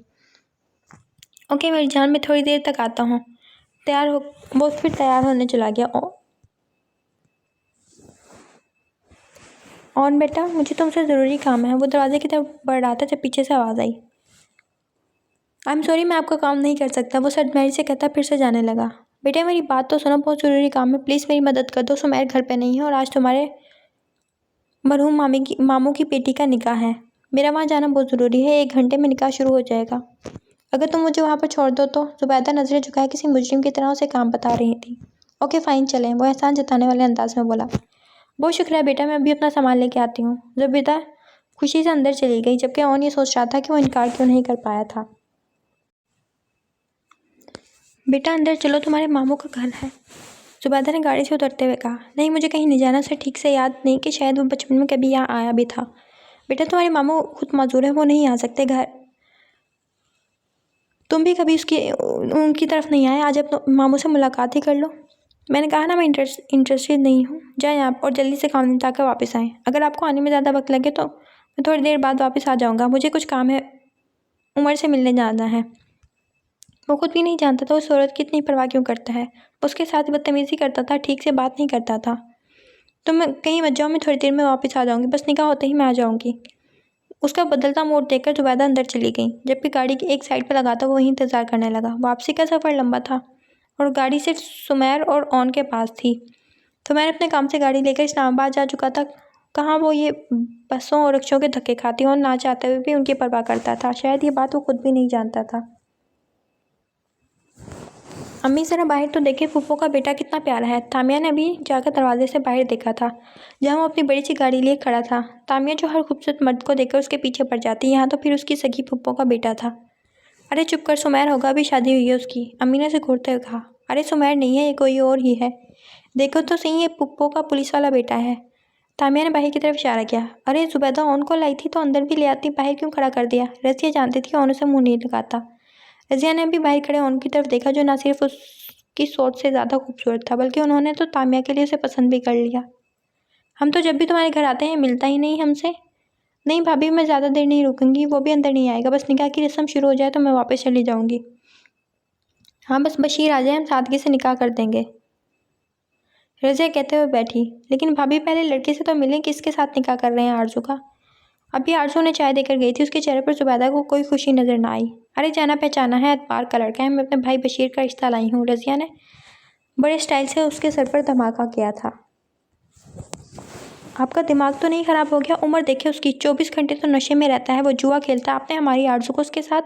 ओके मेरी जान, मैं थोड़ी देर तक आता हूँ। वो फिर तैयार होने चला गया। ऑन बेटा, मुझे तुमसे ज़रूरी काम है। वो दरवाजे की तरफ बढ़ रहा था जब पीछे से आवाज़ आई, आई एम सॉरी, मैं आपका काम नहीं कर सकता। वो सडमेरी से कहता फिर से जाने लगा। बेटा मेरी बात तो सुनो, बहुत ज़रूरी काम है, प्लीज़ मेरी मदद कर दो। सुमैर घर पे नहीं है और आज तुम्हारे मरहूम मामू की बेटी का निकाह है। मेरा वहाँ जाना बहुत ज़रूरी है, 1 घंटे में निकाह शुरू हो जाएगा। अगर तुम मुझे वहाँ पर छोड़ दो तो। जुबैदा नज़रें झुकाए किसी मुजरिम की तरह उसे काम बता रही थी। ओके फ़ाइन, चलें, वो एहसान जताने वाले अंदाज में बोला। बहुत शुक्रिया बेटा, मैं अभी अपना सामान लेके आती हूँ। जुबैदा खुशी से अंदर चली गई, जबकि ऑन ये सोच रहा था कि वो इनकार क्यों नहीं कर पाया था। बेटा अंदर चलो, तुम्हारे मामू का घर है, जुबैदा ने गाड़ी से उतरते हुए कहा। नहीं, मुझे कहीं नहीं जाना। उसे ठीक से याद नहीं कि शायद वो बचपन में कभी यहाँ आया भी था। बेटा तुम्हारे मामू खुद मौजूद है, वो नहीं आ सकते घर। तुम भी कभी उनकी तरफ नहीं आए। आज अब मामू से मुलाकात ही कर लो। मैंने कहा ना मैं इंटरेस्टेड नहीं हूँ। जाए आप और जल्दी से काम निपटा कर वापस आएँ। अगर आपको आने में ज़्यादा वक्त लगे तो मैं थोड़ी देर बाद वापस आ जाऊँगा। मुझे कुछ काम है, उमर से मिलने जाना है। वो खुद भी नहीं जानता था उस औरत की इतनी परवाह क्यों करता है। उसके साथ बदतमीज़ी करता था, ठीक से बात नहीं करता था। तो मैं कहीं मत जाओ, मैं थोड़ी देर में वापस आ जाऊँगी, बस निकाह होते ही मैं आ जाऊँगी। उसका बदलता मूड देखकर जुबैदा अंदर चली गई, जबकि गाड़ी की एक साइड पर लगाता वो वहीं इंतज़ार करने लगा। वापसी का सफ़र लंबा था और गाड़ी सिर्फ सुमैर और ऑन के पास थी। सुमैर अपने काम से गाड़ी लेकर इस्लामाबाद जा चुका था। कहाँ वो ये बसों और रिक्शों के धक्के खाती और ना चाहते हुए भी उनकी परवाह करता था। शायद ये बात वो खुद भी नहीं जानता था। अम्मी ज़रा बाहर तो देखे, फूफो का बेटा कितना प्यारा है। तामिया ने अभी जाकर दरवाजे से बाहर देखा था, जहाँ वो अपनी बड़ी सी गाड़ी लिए खड़ा था। तामिया जो हर खूबसूरत मर्द को देखकर उसके पीछे पड़ जाती, यहाँ तो फिर उसकी सगी फूफो का बेटा था। अरे चुप कर, सुमैर होगा, अभी शादी हुई है उसकी, अम्मी ने उसे घूरते हुए कहा। अरे सुमैर नहीं है, ये कोई और ही है। देखो तो सही, ये फूफो का पुलिस वाला बेटा है। तामिया ने बाहर की तरफ इशारा किया। अरे जुबैदा ऑन को लाई थी तो अंदर भी ले आती, बाहर क्यों खड़ा कर दिया। रज़िया जानती थी ऑन उसे मुँह नहीं लगाता। रज़िया ने भी बाहर खड़े ऑन की तरफ देखा, जो ना सिर्फ उसकी सोच से ज़्यादा खूबसूरत था, बल्कि उन्होंने तो तामिया के लिए उसे पसंद भी कर लिया। हम तो जब भी तुम्हारे घर आते हैं मिलता ही नहीं हमसे। नहीं भाभी, मैं ज़्यादा देर नहीं रुकूंगी, वो भी अंदर नहीं आएगा, बस निकाह की रस्म शुरू हो जाए तो मैं वापस चली जाऊंगी। हाँ बस बशीर आ जाए, हम सादगी से निकाह कर देंगे, रज़िया कहते हुए बैठी। लेकिन भाभी पहले लड़के से तो मिलें, किसके साथ निकाह कर रहे हैं आरजू का। अभी आरजू ने चाय देकर गई थी, उसके चेहरे पर जुबैदा को कोई खुशी नजर ना आई। अरे जाना पहचाना है, एतबार का लड़का है, मैं अपने भाई बशीर का रिश्ता लाई हूँ, रज़िया ने बड़े स्टाइल से उसके सर पर धमाका किया था। आपका दिमाग तो नहीं ख़राब हो गया। उम्र देखे उसकी, 24 घंटे तो नशे में रहता है, वो जुआ खेलता है। आपने हमारी आरजू को उसके साथ,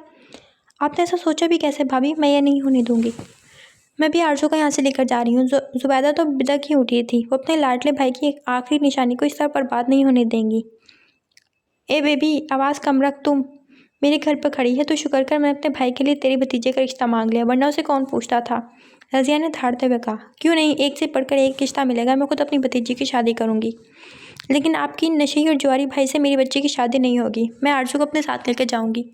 आपने ऐसा सोचा भी कैसे भाभी। मैं ये नहीं होने दूंगी। मैं भी आरजू को यहाँ से लेकर जा रही हूँ। जुबैदा तो बिदक ही उठी थी, वो अपने लाडले भाई की एक आखिरी निशानी को इस तरह बर्बाद नहीं होने देंगी। ए बेबी, आवाज़ कम रख, तुम मेरे घर पर खड़ी है तो शुक्र कर मैंने अपने भाई के लिए तेरे भतीजे का रिश्ता मांग लिया, वरना उसे कौन पूछता था। रज़िया ने धाड़ते हुए कहा। क्यों नहीं, एक से पढ़कर एक रिश्ता मिलेगा, मैं खुद अपनी भतीजी की शादी करूँगी। लेकिन आपकी नशे और जुआरी भाई से मेरी बच्ची की शादी नहीं होगी। मैं आरजू को अपने साथ लेकर जाऊँगी।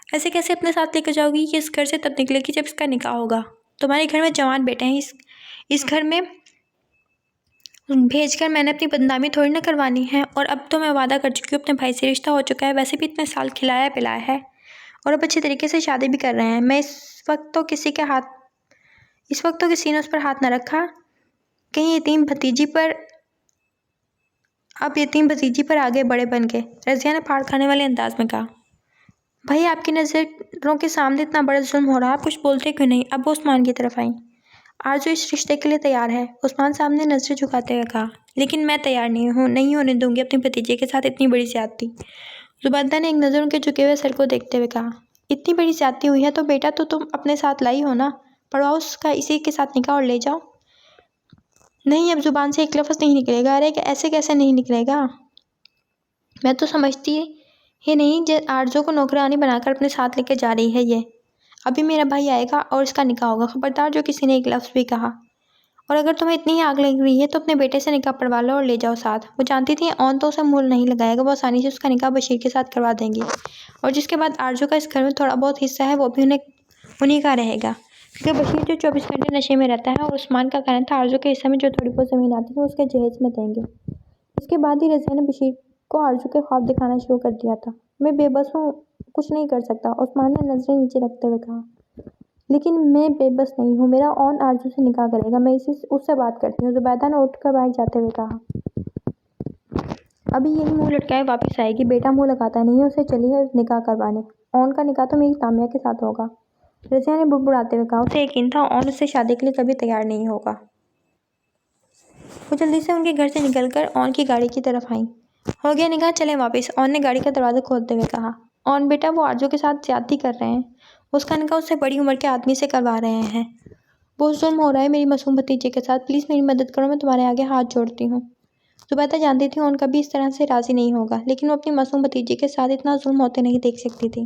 ऐसे कैसे अपने साथ लेकर जाओगी। कि इस घर से तब निकलेगी जब इसका निकाह होगा। तुम्हारे घर में जवान बेटे हैं, इस घर में भेजकर मैंने अपनी बदनामी थोड़ी ना करवानी है। और अब तो मैं वादा कर चुकी हूँ, अपने भाई से रिश्ता हो चुका है, वैसे भी इतने साल खिलाया पिलाया है और अब अच्छे तरीके से शादी भी कर रहे हैं। मैं इस वक्त तो किसी ने उस पर हाथ न रखा। कहीं यतीम भतीजी पर आगे बड़े बन के, रज़िया ने फाड़ खाने वाले अंदाज में कहा। भाई आपकी नज़रों के सामने इतना बड़ा जुल्म हो रहा है, आप कुछ बोलते क्यों नहीं। अब वो उस्मान की तरफ आई। आरजू इस रिश्ते के लिए तैयार है, उस्मान सामने नजरें झुकाते हुए कहा। लेकिन मैं तैयार नहीं होने दूंगी अपने भतीजे के साथ इतनी बड़ी ज्यादती। जुबैदा ने एक नज़र उनके झुके हुए सर को देखते हुए कहा। इतनी बड़ी ज्यादती हुई है तो बेटा तो तुम अपने साथ लाई हो ना, पढ़वाओ उसका इसी के साथ निकाह और ले जाओ। नहीं, अब जुबान से एक लफ्ज़ नहीं निकलेगा। अरे ऐसे कैसे नहीं निकलेगा। मैं तो समझती ही नहीं, आरजू को नौकरानी बनाकर अपने साथ लेकर जा रही है ये। अभी मेरा भाई आएगा और इसका निकाह होगा। खबरदार जो किसी ने एक लफ्ज़ भी कहा। और अगर तुम्हें इतनी ही आग लग रही है तो अपने बेटे से निकाह पढ़वा लो और ले जाओ साथ। वो जानती थी ऑन तो उसे मूल नहीं लगाएगा, वो आसानी से उसका निकाह बशीर के साथ करवा देंगी। और जिसके बाद आरजू का इस घर में थोड़ा बहुत हिस्सा है वो भी उन्हीं का रहेगा, क्योंकि बशीर जो 24 घंटे नशे में रहता है। और उस्मान का कहना था आरजू के हिस्से में जो थोड़ी बहुत ज़मीन आती है वो उसके जहेज में देंगे। इसके बाद ही रज़िया ने बशीर को आरजू के ख्वाब दिखाना शुरू कर दिया था। मैं बेबस हूँ, कुछ नहीं कर सकता, उस्मान ने नजरें नीचे रखते हुए कहा। लेकिन मैं बेबस नहीं हूँ, मेरा ऑन आरजू से निकाह करेगा, मैं उससे बात करती हूँ। जुबैदा ने उठकर बाहर जाते हुए कहा। अभी यही मुंह लटकाए वापस आएगी। बेटा मुंह लगाता नहीं है, उसे चली है निकाह करवाने। ऑन का निकाह तो मेरी तामिया के साथ होगा। रज़िया ने बुड़बुड़ाते हुए कहा। उसे यकीन था ऑन उससे शादी के लिए कभी तैयार नहीं होगा। वो जल्दी से उनके घर से निकलकर ऑन की गाड़ी की तरफ आई। हो गया निकाह, चलें वापस, ऑन ने गाड़ी का दरवाज़ा खोलते हुए कहा। ऑन बेटा, वो आरजू के साथ ज्यादती कर रहे हैं। उसका निकाह उससे बड़ी उम्र के आदमी से करवा रहे हैं। बहुत जुल्म हो रहा है मेरी मासूम भतीजे के साथ। प्लीज़ मेरी मदद करो, मैं तुम्हारे आगे हाथ जोड़ती हूँ। ज़ुबैदा जानती थी ऑन कभी इस तरह से राज़ी नहीं होगा, लेकिन वो अपनी मासूम भतीजे के साथ इतना जुल्म होते नहीं देख सकती थी।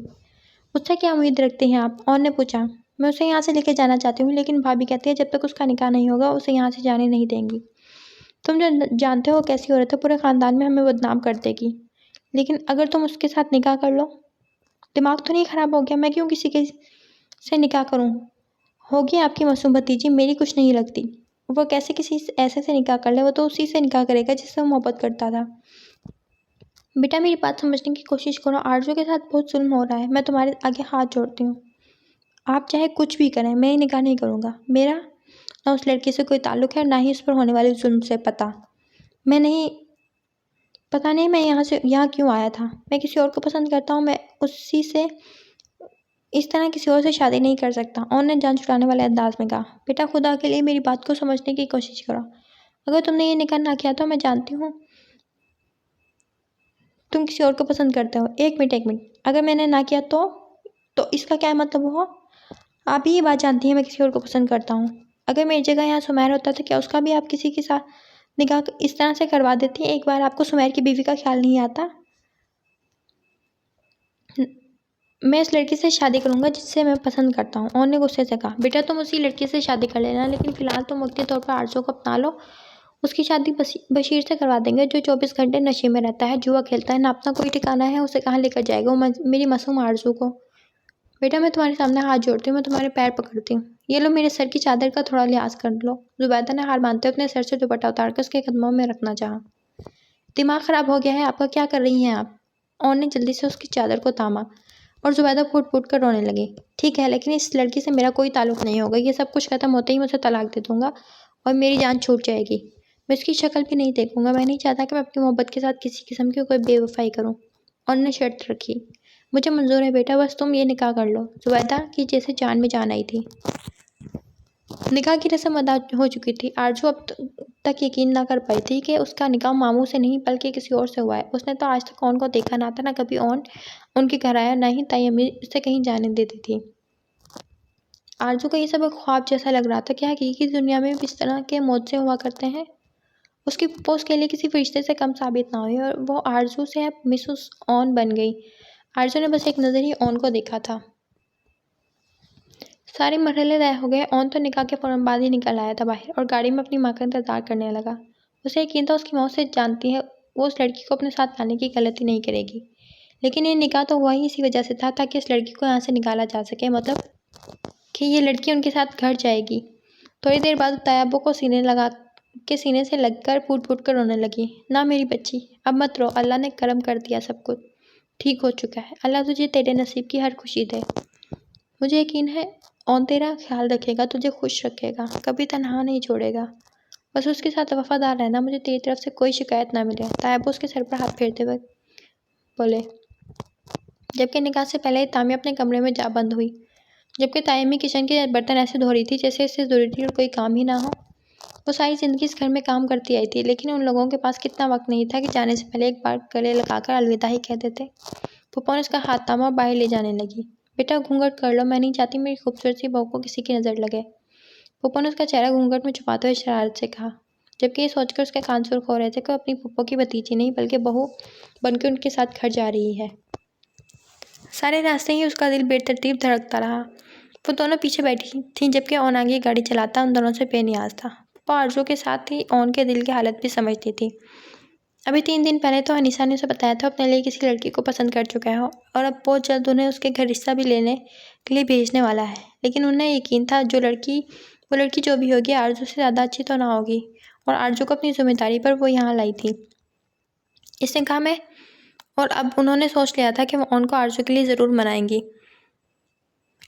मुझसे क्या उम्मीद रखती हैं आप? ऑन ने पूछा। मैं उसे यहाँ से लेकर जाना चाहती हूँ, लेकिन भाभी कहती है जब तक उसका निकाह नहीं होगा उसे यहाँ से जाने नहीं देंगी। तुम जो जानते हो कैसी औरत है, पूरे ख़ानदान में हमें बदनाम कर देगी। लेकिन अगर तुम उसके साथ निकाह कर लो? दिमाग तो नहीं ख़राब हो गया? मैं क्यों किसी के से निकाह करूँ? होगी आपकी मासूम भतीजी, मेरी कुछ नहीं लगती। वो कैसे किसी ऐसे से निकाह कर ले? वो तो उसी से निकाह करेगा जिससे वो मोहब्बत करता था। बेटा मेरी बात समझने की कोशिश करो। आरज़ू के साथ बहुत जुल्म हो रहा है। मैं तुम्हारे आगे हाथ जोड़ती हूँ। आप चाहे कुछ भी करें, मैं निकाह नहीं करूँगा। मेरा ना उस लड़की से कोई ताल्लुक़ है, ना ही उस पर होने वाले जुल्म से पता नहीं मैं यहाँ क्यों आया था। मैं किसी और को पसंद करता हूँ। मैं उसी से इस तरह किसी और से शादी नहीं कर सकता। ऑन ने जान छुड़ाने वाले अंदाज में कहा। बेटा खुदा के लिए मेरी बात को समझने की कोशिश करो। अगर तुमने ये निकाह ना किया तो मैं जानती हूँ तुम किसी और को पसंद करते हो। एक मिनट, अगर मैंने ना किया तो इसका क्या मतलब हुआ? आप ही ये बात जानती हैं मैं किसी और को पसंद करता हूँ। अगर मेरी जगह यहाँ सुमैर होता तो क्या उसका भी आप किसी के साथ निकाह इस तरह से करवा देती? एक बार आपको सुमैर की बीवी का ख्याल नहीं आता? मैं इस लड़की से शादी करूंगा जिससे मैं पसंद करता हूँ। ऑन ने गुस्से से कहा। बेटा तुम उसी लड़की से शादी कर लेना, लेकिन फ़िलहाल तुम वक्ती तौर पर आरज़ू को अपना लो। उसकी शादी बशीर से करवा देंगे, जो 24 घंटे नशे में रहता है, जुआ खेलता है, ना अपना कोई ठिकाना है। उसे कहाँ लेकर जाएगा वो मेरी मासूम आरज़ू को? बेटा मैं तुम्हारे सामने हाथ जोड़ती हूँ, मैं तुम्हारे पैर पकड़ती हूँ। ये लो मेरे सर की चादर का थोड़ा लिहाज कर लो। ज़ुबैदा ने हार मानते हुए अपने सर से दुपट्टा उतार कर उसके कदमों में रखना चाहा। दिमाग ख़राब हो गया है आपका? क्या कर रही हैं आप? ऑन ने जल्दी से उसकी चादर को थामा और ज़ुबैदा फूट फूट कर रोने लगी। ठीक है, लेकिन इस लड़की से मेरा कोई ताल्लुक़ नहीं होगा। ये सब कुछ ख़त्म होते ही मैं उसे तलाक दे दूँगा और मेरी जान छूट जाएगी। मैं उसकी शक्ल भी नहीं देखूँगा। मैं नहीं चाहता कि मैं अपनी मोहब्बत के साथ किसी किस्म की कोई बेवफ़ाई करूँ। ऑन ने शर्त रखी। मुझे मंजूर है बेटा, बस तुम ये निकाह कर लो। ज़ुबैदा की जैसे जान में जान आई थी। निकाह की रस्म अदा हो चुकी थी। आरज़ू अब तक यकीन ना कर पाई थी कि उसका निकाह मामू से नहीं बल्कि किसी और से हुआ है। उसने तो आज तक ऑन को देखा ना था, ना कभी ऑन उनके घर आया, ना ही ताई अम्मी उसे कहीं जाने देती थी। आरज़ू को ये सब एक ख्वाब जैसा लग रहा था कि हकीकी दुनिया में भी इस तरह के मोज़े हुआ करते हैं। उसकी पप्पो उसके लिए किसी फरिश्ते से कम साबित ना हुई और वो आरज़ू से अब मिसेस ऑन बन गई। आरज़ू ने बस एक नज़र ही ऑन को देखा था। सारे मरहले तय हो गए। ऑन तो निकाह के फ़ौरन बाद ही निकल आया था बाहर और गाड़ी में अपनी माँ का इंतज़ार करने लगा। उसे यकीन था उसकी माँ उसे जानती है, वो उस लड़की को अपने साथ लाने की गलती नहीं करेगी। लेकिन ये निकाह तो हुआ ही इसी वजह से था ताकि इस लड़की को यहाँ से निकाला जा सके, मतलब कि ये लड़की उनके साथ घर जाएगी। थोड़ी देर बाद तैयबो को सीने से लगकर फूट फूट कर रोने लगी। ना मेरी बच्ची, अब मत रो, अल्लाह ने करम कर दिया, सब कुछ ठीक हो चुका है। अल्लाह तुझे तेरे नसीब की हर खुशी दे। मुझे यकीन है ऑन तेरा ख्याल रखेगा, तुझे खुश रखेगा, कभी तन्हा नहीं छोड़ेगा। बस उसके साथ वफादार रहना, मुझे तेरी तरफ से कोई शिकायत ना मिले। तैयबो उसके सर पर हाथ फेरते हुए बोले। जबकि निकाह से पहले ही तामिया अपने कमरे में जा बंद हुई। जबकि तायमी किचन के बर्तन ऐसे धो रही थी जैसे इससे ज़रूरी और कोई काम ही ना हो। वो सारी ज़िंदगी इस घर में काम करती आई थी, लेकिन उन लोगों के पास कितना वक्त नहीं था कि जाने से पहले एक बार गले लगाकर अलविदा ही कह देते। पप्पो ने उसका हाथ थामा और बाहर ले जाने लगी। बेटा घूंघट कर लो, मैं नहीं चाहती मेरी खूबसूरत सी बहू को किसी की नज़र लगे। पप्पो ने उसका चेहरा घूंघट में छुपाते हुए शरारत से कहा, जबकि ये सोचकर उसके कान सुर्ख हो रहे थे कि अपनी पप्पो की भतीजी नहीं बल्कि बहू बनकर उनके साथ घर जा रही है। सारे रास्ते ही उसका दिल बेतरतीब धड़कता रहा। वो दोनों पीछे बैठी थीं जबकि ऑन आगे गाड़ी चलाता उन दोनों से बेनियाज था। पप्पो आरज़ू के साथ ही ऑन के दिल की हालत भी समझती थी। अभी 3 दिन पहले तो अनीसा ने उसे बताया था अपने लिए किसी लड़की को पसंद कर चुका है और अब बहुत जल्द उन्हें उसके घर रिश्ता भी लेने के लिए भेजने वाला है। लेकिन उन्हें यकीन था वो लड़की जो भी होगी आरज़ू से ज़्यादा अच्छी तो ना होगी और आरज़ू को अपनी जिम्मेदारी पर वो यहाँ लाई थी। इसने कहा मैं और अब उन्होंने सोच लिया था कि वो ऑन को आरज़ू के लिए ज़रूर मनाएंगी।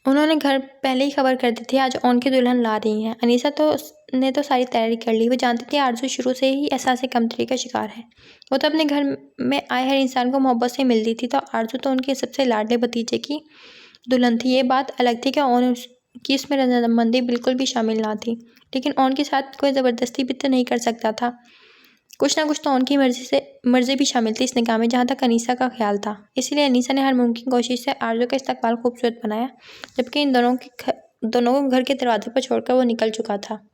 उन्होंने घर पहले ही खबर कर दी थी आज ओन की दुल्हन ला रही हैं। अनीसा ने तो सारी तैयारी कर ली। वो जानती थी आरज़ू शुरू से ही एहसास कमतरी का शिकार है। वो तो अपने घर में आए हर इंसान को मोहब्बत से मिलती थी, तो आरज़ू तो उनके सबसे लाडले भतीजे की दुल्हन थी। ये बात अलग थी कि ओन की इसमें रजामंदी बिल्कुल भी शामिल ना थी, लेकिन ओन के साथ कोई ज़बरदस्ती भी तो नहीं कर सकता था। कुछ ना कुछ तो उनकी मर्जी भी शामिल थी इस निकाह में, जहाँ तक अनीसा का ख्याल था। इसीलिए अनीसा ने हर मुमकिन कोशिश से आरज़ू का इस्तकबाल खूबसूरत बनाया, जबकि इन दोनों को घर के दरवाजे पर छोड़कर वो निकल चुका था।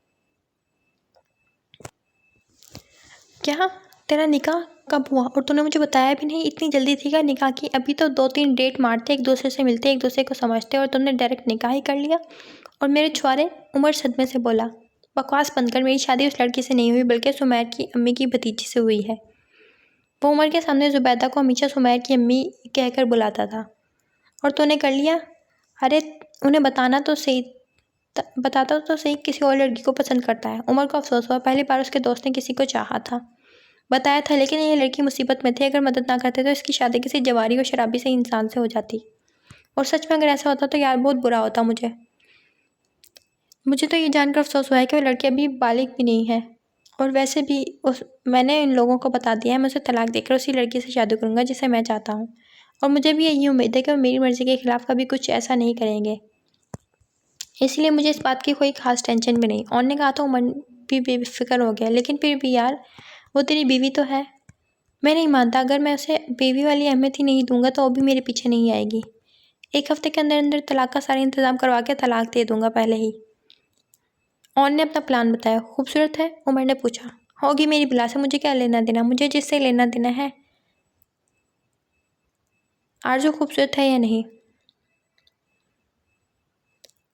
क्या तेरा निकाह कब हुआ? और तूने मुझे बताया भी नहीं, इतनी जल्दी थी क्या निकाह की? अभी तो 2-3 डेट मारते, एक दूसरे से मिलते, एक दूसरे को समझते, और तुमने डायरेक्ट निकाह ही कर लिया। और मेरे छुआरे, उमर सदमे से बोला। बकवास बंद कर, मेरी शादी उस लड़की से नहीं हुई, बल्कि सुमैर की अम्मी की भतीजी से हुई है। वो उमर के सामने जुबैदा को हमेशा सुमैर की अम्मी कहकर बुलाता था। और तूने कर लिया? अरे उन्हें बताता तो सही किसी और लड़की को पसंद करता है। उमर को अफसोस हुआ, पहली बार उसके दोस्त ने किसी को चाहा था। बताया था, लेकिन ये लड़की मुसीबत में थी। अगर मदद ना करते तो इसकी शादी किसी जवारी और शराबी से इंसान से हो जाती। और सच में अगर ऐसा होता तो यार बहुत बुरा होता। मुझे तो ये जानकर अफसोस हुआ है कि वो लड़की अभी बालिग भी नहीं है। और वैसे भी मैंने इन लोगों को बता दिया है, मैं उसे तलाक देकर उसी लड़की से शादी करूंगा जिसे मैं चाहता हूँ। और मुझे भी यही उम्मीद है कि वो मेरी मर्ज़ी के खिलाफ कभी कुछ ऐसा नहीं करेंगे। इसलिए मुझे इस बात की कोई खास टेंशन भी नहीं। और ने कहा तो उमर भी बेफिक्र हो गया, लेकिन फिर भी यार, वो तेरी बीवी तो है। मैं नहीं मानता, अगर मैं उसे बीवी वाली अहमियत ही नहीं दूंगा तो वो भी मेरे पीछे नहीं आएगी। 1 हफ्ते के अंदर अंदर तलाक का सारा इंतज़ाम करवा के तलाक दे दूंगा पहले ही। ओन ने अपना प्लान बताया। खूबसूरत है? उमर ने पूछा। होगी मेरी बिला से, मुझे क्या लेना देना? मुझे जिससे लेना देना है आरज़ू खूबसूरत है या नहीं।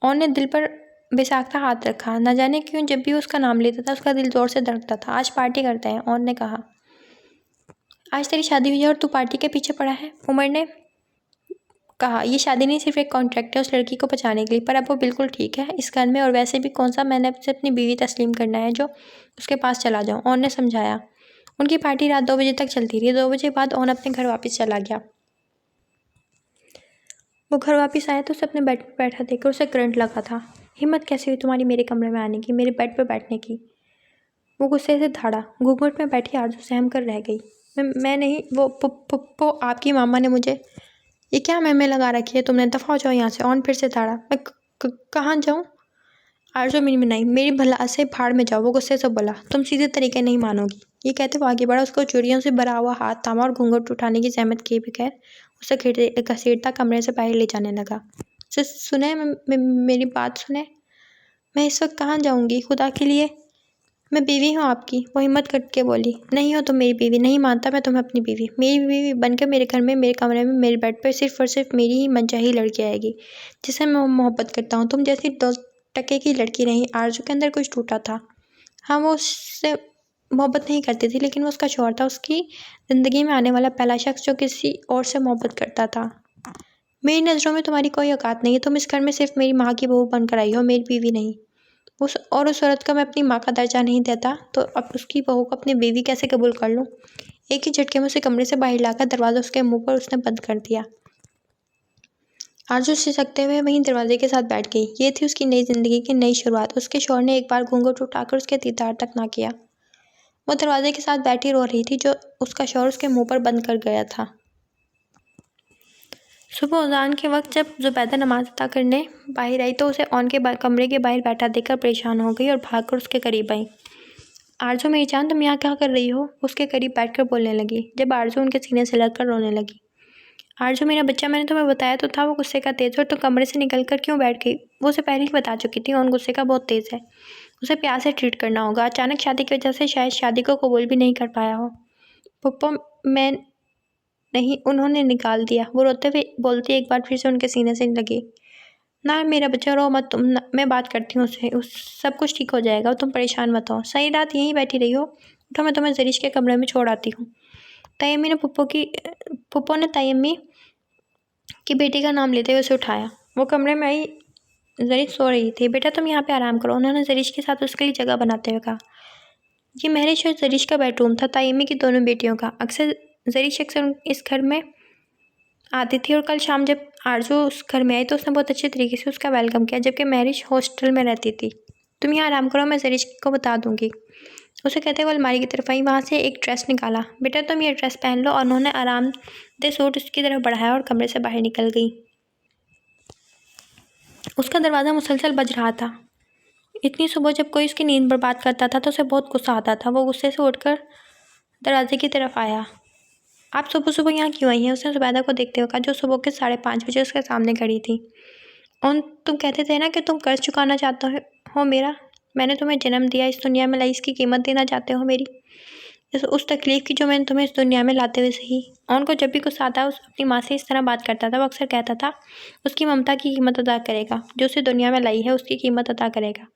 ओन ने दिल पर बेसाख्ता हाथ रखा। न जाने क्यों जब भी उसका नाम लेता था उसका दिल जोर से धड़कता था। आज पार्टी करते हैं, ओन ने कहा। आज तेरी शादी हुई है और तू पार्टी के पीछे पड़ा है? उमर ने कहा। ये शादी नहीं, सिर्फ एक कॉन्ट्रैक्ट है उस लड़की को बचाने के लिए। पर अब वो बिल्कुल ठीक है इस घर में, और वैसे भी कौन सा मैंने उसे अपनी बीवी तस्लीम करना है जो उसके पास चला जाऊँ, ओन ने समझाया। उनकी पार्टी रात 2 बजे तक चलती रही। 2 बजे बाद ओन अपने घर वापस चला गया। वो घर वापस आया तो उसे अपने बेड पर बैठा देखकर उसे करंट लगा था। हिम्मत कैसे हुई तुम्हारी मेरे कमरे में आने की, मेरे बेड पर बैठने की? वो गुस्से से धाड़ा। घूंघट में बैठी आरज़ू सहम कर रह गई। मैं नहीं, वो आपकी मामा ने मुझे। ये क्या मैं लगा रखी है तुमने? दफ़ा हो जाओ यहाँ से। ओन फिर से धाड़ा। मैं कहाँ जाऊँ? आरज़ू मिनमिनाई। मेरी भला से भाड़ में जाओ, वो गुस्से से बोला। तुम सीधे तरीके नहीं मानोगी। ये कहते वो आगे बढ़ा, उसको चूड़ियों से भरा हुआ हाथ थामा और घूंघट उठाने की जहमत किए बगैर उसे घसीटता कमरे से बाहर ले जाने लगा। सुने, मेरी बात सुने। मैं इस वक्त कहाँ जाऊँगी खुदा के लिए? मैं बीवी हूँ आपकी। वो हिम्मत करके बोली। नहीं हो तुम मेरी बीवी। नहीं मानता मैं तुम्हें अपनी बीवी। मेरी बीवी बनकर मेरे घर में, मेरे कमरे में, मेरे बेड पर सिर्फ और सिर्फ मेरी ही मनचाही लड़की आएगी जिसे मैं मोहब्बत करता हूँ। तुम जैसी 2 टके की लड़की नहीं। आरज़ू के अंदर कुछ टूटा था। हाँ, वो उससे मोहब्बत नहीं करती थी, लेकिन वो उसका शौहर था, उसकी ज़िंदगी में आने वाला पहला शख्स जो किसी और से मोहब्बत करता था। मेरी नज़रों में तुम्हारी कोई औकात नहीं है। तुम इस घर में सिर्फ मेरी माँ की बहू बनकर आई हो, मेरी बीवी नहीं। उस औरत को मैं अपनी माँ का दर्जा नहीं देता तो अब उसकी बहू को अपनी बीवी कैसे कबूल कर लूँ? एक ही झटके में उसे कमरे से बाहर लाकर दरवाज़ा उसके मुंह पर उसने बंद कर दिया। आरज़ू सिसकते हुए वहीं दरवाजे के साथ बैठ गई। ये थी उसकी नई ज़िंदगी की नई शुरुआत। उसके शौहर ने एक बार घूंघट उठाकर उसके दीदार तक ना किया। वो दरवाजे के साथ बैठी रो रही थी, जो उसका शौहर उसके मुंह पर बंद कर गया था। सुबह अज़ान के वक्त जब ज़ुबैदा नमाज अता करने बाहर आई तो उसे ओन के कमरे के बाहर बैठा देखकर परेशान हो गई और भागकर उसके करीब आई। आरज़ू मेरी जान, तुम यहाँ क्या कर रही हो? उसके करीब बैठकर बोलने लगी, जब आरज़ू उनके सीने से लगकर रोने लगी। आरज़ू मेरा बच्चा, मैंने तुम्हें बताया तो था वो गुस्से का तेज़ है, और तो कमरे से निकल कर क्यों बैठ गई? वो उसे पहले ही बता चुकी थी, ओन गुस्से का बहुत तेज़ है, उसे प्यार से ट्रीट करना होगा। अचानक शादी की वजह से शायद शादी को कबूल भी नहीं कर पाया हो। पप्पा, मैं नहीं, उन्होंने निकाल दिया। वो रोते हुए बोलती एक बार फिर से उनके सीने से लगी। ना मेरा बच्चा, रो मत तुम। मैं बात करती हूँ उससे, सब कुछ ठीक हो जाएगा, तुम परेशान मत हो। सही रात यहीं बैठी रही हो, उठो, मैं तुम्हें ज़रीश के कमरे में छोड़ आती हूँ। पुप्पो ने तयम्मी की बेटी का नाम लेते हुए उसे उठाया। वो कमरे में आई। ज़रीश सो रही थी। बेटा तुम यहाँ पे आराम करो, उन्होंने ज़रीश के साथ उसके लिए जगह बनाते हुए कहा। ये महरिश और ज़रीश का बेडरूम था, तयम्मी की दोनों बेटियों का। ज़रीश अक्सर इस घर में आती थी, और कल शाम जब आरजू उस घर में आई तो उसने बहुत अच्छे तरीके से उसका वेलकम किया, जबकि मैरिज हॉस्टल में रहती थी। तुम यहाँ आराम करो, मैं सरिश को बता दूंगी। उसे कहते हुए अलमारी की तरफ आई, वहाँ से एक ड्रेस निकाला। बेटा तुम ये ड्रेस पहन लो। और उन्होंने आरामदेह सूट उसकी तरफ बढ़ाया और कमरे से बाहर निकल गई। उसका दरवाज़ा मुसलसल बज रहा था। इतनी सुबह जब कोई उसकी नींद बर्बाद करता था तो उसे बहुत गुस्सा आता था। वो गुस्से से उठकर दरवाजे की तरफ आया। आप सुबह सुबह यहाँ क्यों आई हैं? उसने जुबैदा को देखते हुए कहा, जो सुबह के 5:30 बजे उसके सामने खड़ी थी। और तुम कहते थे ना कि तुम कर्ज चुकाना चाहते हो मेरा। मैंने तुम्हें जन्म दिया, इस दुनिया में लाई, इसकी कीमत देना चाहते हो मेरी, उस तकलीफ़ की जो मैंने तुम्हें इस दुनिया में लाते हुए सही। और उनको जब भी गुस्सा आता उस अपनी माँ से इस तरह बात करता था। वो अक्सर कहता था उसकी ममता की कीमत अदा करेगा, जो उसे दुनिया में लाई है उसकी कीमत अदा करेगा।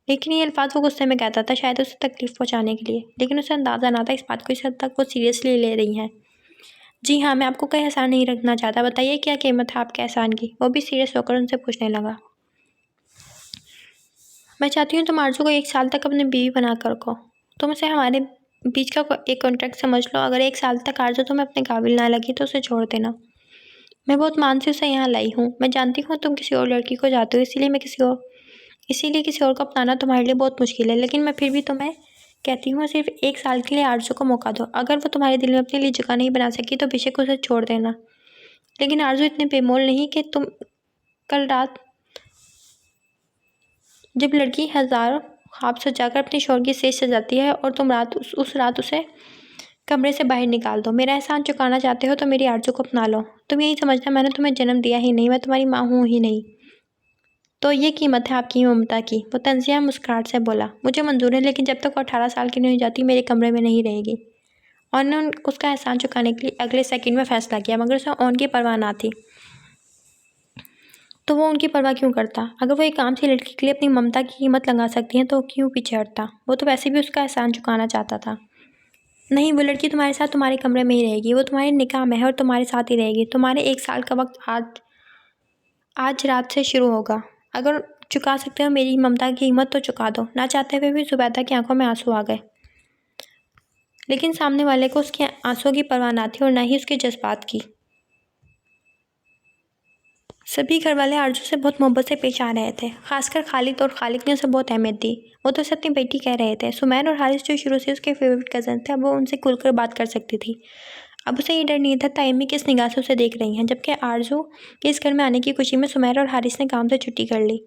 लेकिन ये अल्फाज वो गुस्से में कहता था, शायद उसे तकलीफ़ पहुँचाने के लिए। लेकिन उसे अंदाज़ा ना था इस बात को इस हद तक वो सीरियसली ले रही हैं। जी हाँ, मैं आपको कोई एहसान नहीं रखना चाहता। बताइए क्या कीमत है आपके एहसान की? वो भी सीरियस होकर उनसे पूछने लगा। मैं चाहती हूँ तुम आरज़ू को 1 साल तक अपनी बीवी बना कर रखो। तुम उसे हमारे बीच का एक कॉन्ट्रैक्ट समझ लो। अगर 1 साल तक आरज़ू तुम्हें अपने काबिल ना लगी तो उसे छोड़ देना। मैं बहुत मान से उसे यहाँ लाई हूँ। मैं जानती हूँ तुम किसी और लड़की को चाहते हो, इसीलिए किसी और को अपनाना तुम्हारे लिए बहुत मुश्किल है। लेकिन मैं फिर भी तुम्हें कहती हूँ, सिर्फ 1 साल के लिए आरज़ू को मौका दो। अगर वो तुम्हारे दिल में अपने लिए जगह नहीं बना सकी तो बेशक उसे छोड़ देना। लेकिन आरज़ू इतने बेमोल नहीं कि तुम कल रात जब लड़की हज़ारों ख्वाब सजाकर अपने शौहर की सेज सजाती है और तुम उस रात उसे कमरे से बाहर निकाल दो। मेरा एहसान चुकाना चाहते हो तो मेरी आरज़ू को अपना लो। तुम यही समझना मैंने तुम्हें जन्म दिया ही नहीं, मैं तुम्हारी माँ हूँ ही नहीं। तो ये कीमत है आपकी ममता की। वो तंजिया मुस्कुराहट से बोला, मुझे मंजूर है, लेकिन जब तक वो 18 साल की नहीं हो जाती मेरे कमरे में नहीं रहेगी। और ने उसका एहसान चुकाने के लिए अगले सेकंड में फैसला किया, मगर उसे ऑन की परवाह ना थी। तो वो उनकी परवाह क्यों करता? अगर वो एक आम सी लड़की के लिए अपनी ममता की कीमत लगा सकती हैं तो क्यों पीछे हटता? वो तो वैसे भी उसका एहसान चुकाना चाहता था। नहीं, वो लड़की तुम्हारे साथ तुम्हारे कमरे में ही रहेगी। वो तुम्हारे निकाह में है और तुम्हारे साथ ही रहेगी। तुम्हारे 1 साल का वक्त आज रात से शुरू होगा। अगर चुका सकते हो मेरी ममता की कीमत तो चुका दो। ना चाहते हुए भी जुबैदा की आंखों में आंसू आ गए। लेकिन सामने वाले को उसके आंसुओं की परवाह ना थी और ना ही उसके जज्बात की। सभी घरवाले आरजू से बहुत मोहब्बत से पेश आ रहे थे। खासकर खालिद ने उसे बहुत अहमियत दी। वो तो उसे अपनी बेटी कह रहे थे। सुमैर और हारिस जो शुरू से उसके फेवरेट कज़न थे, अब वो उनसे खुलकर बात कर सकती थी। अब उसे ये डर नहीं था ताइमी किस निगाह से उसे देख रही हैं। जबकि आरजू के इस घर में आने की खुशी में सुमैर और हारिस ने काम से छुट्टी कर ली।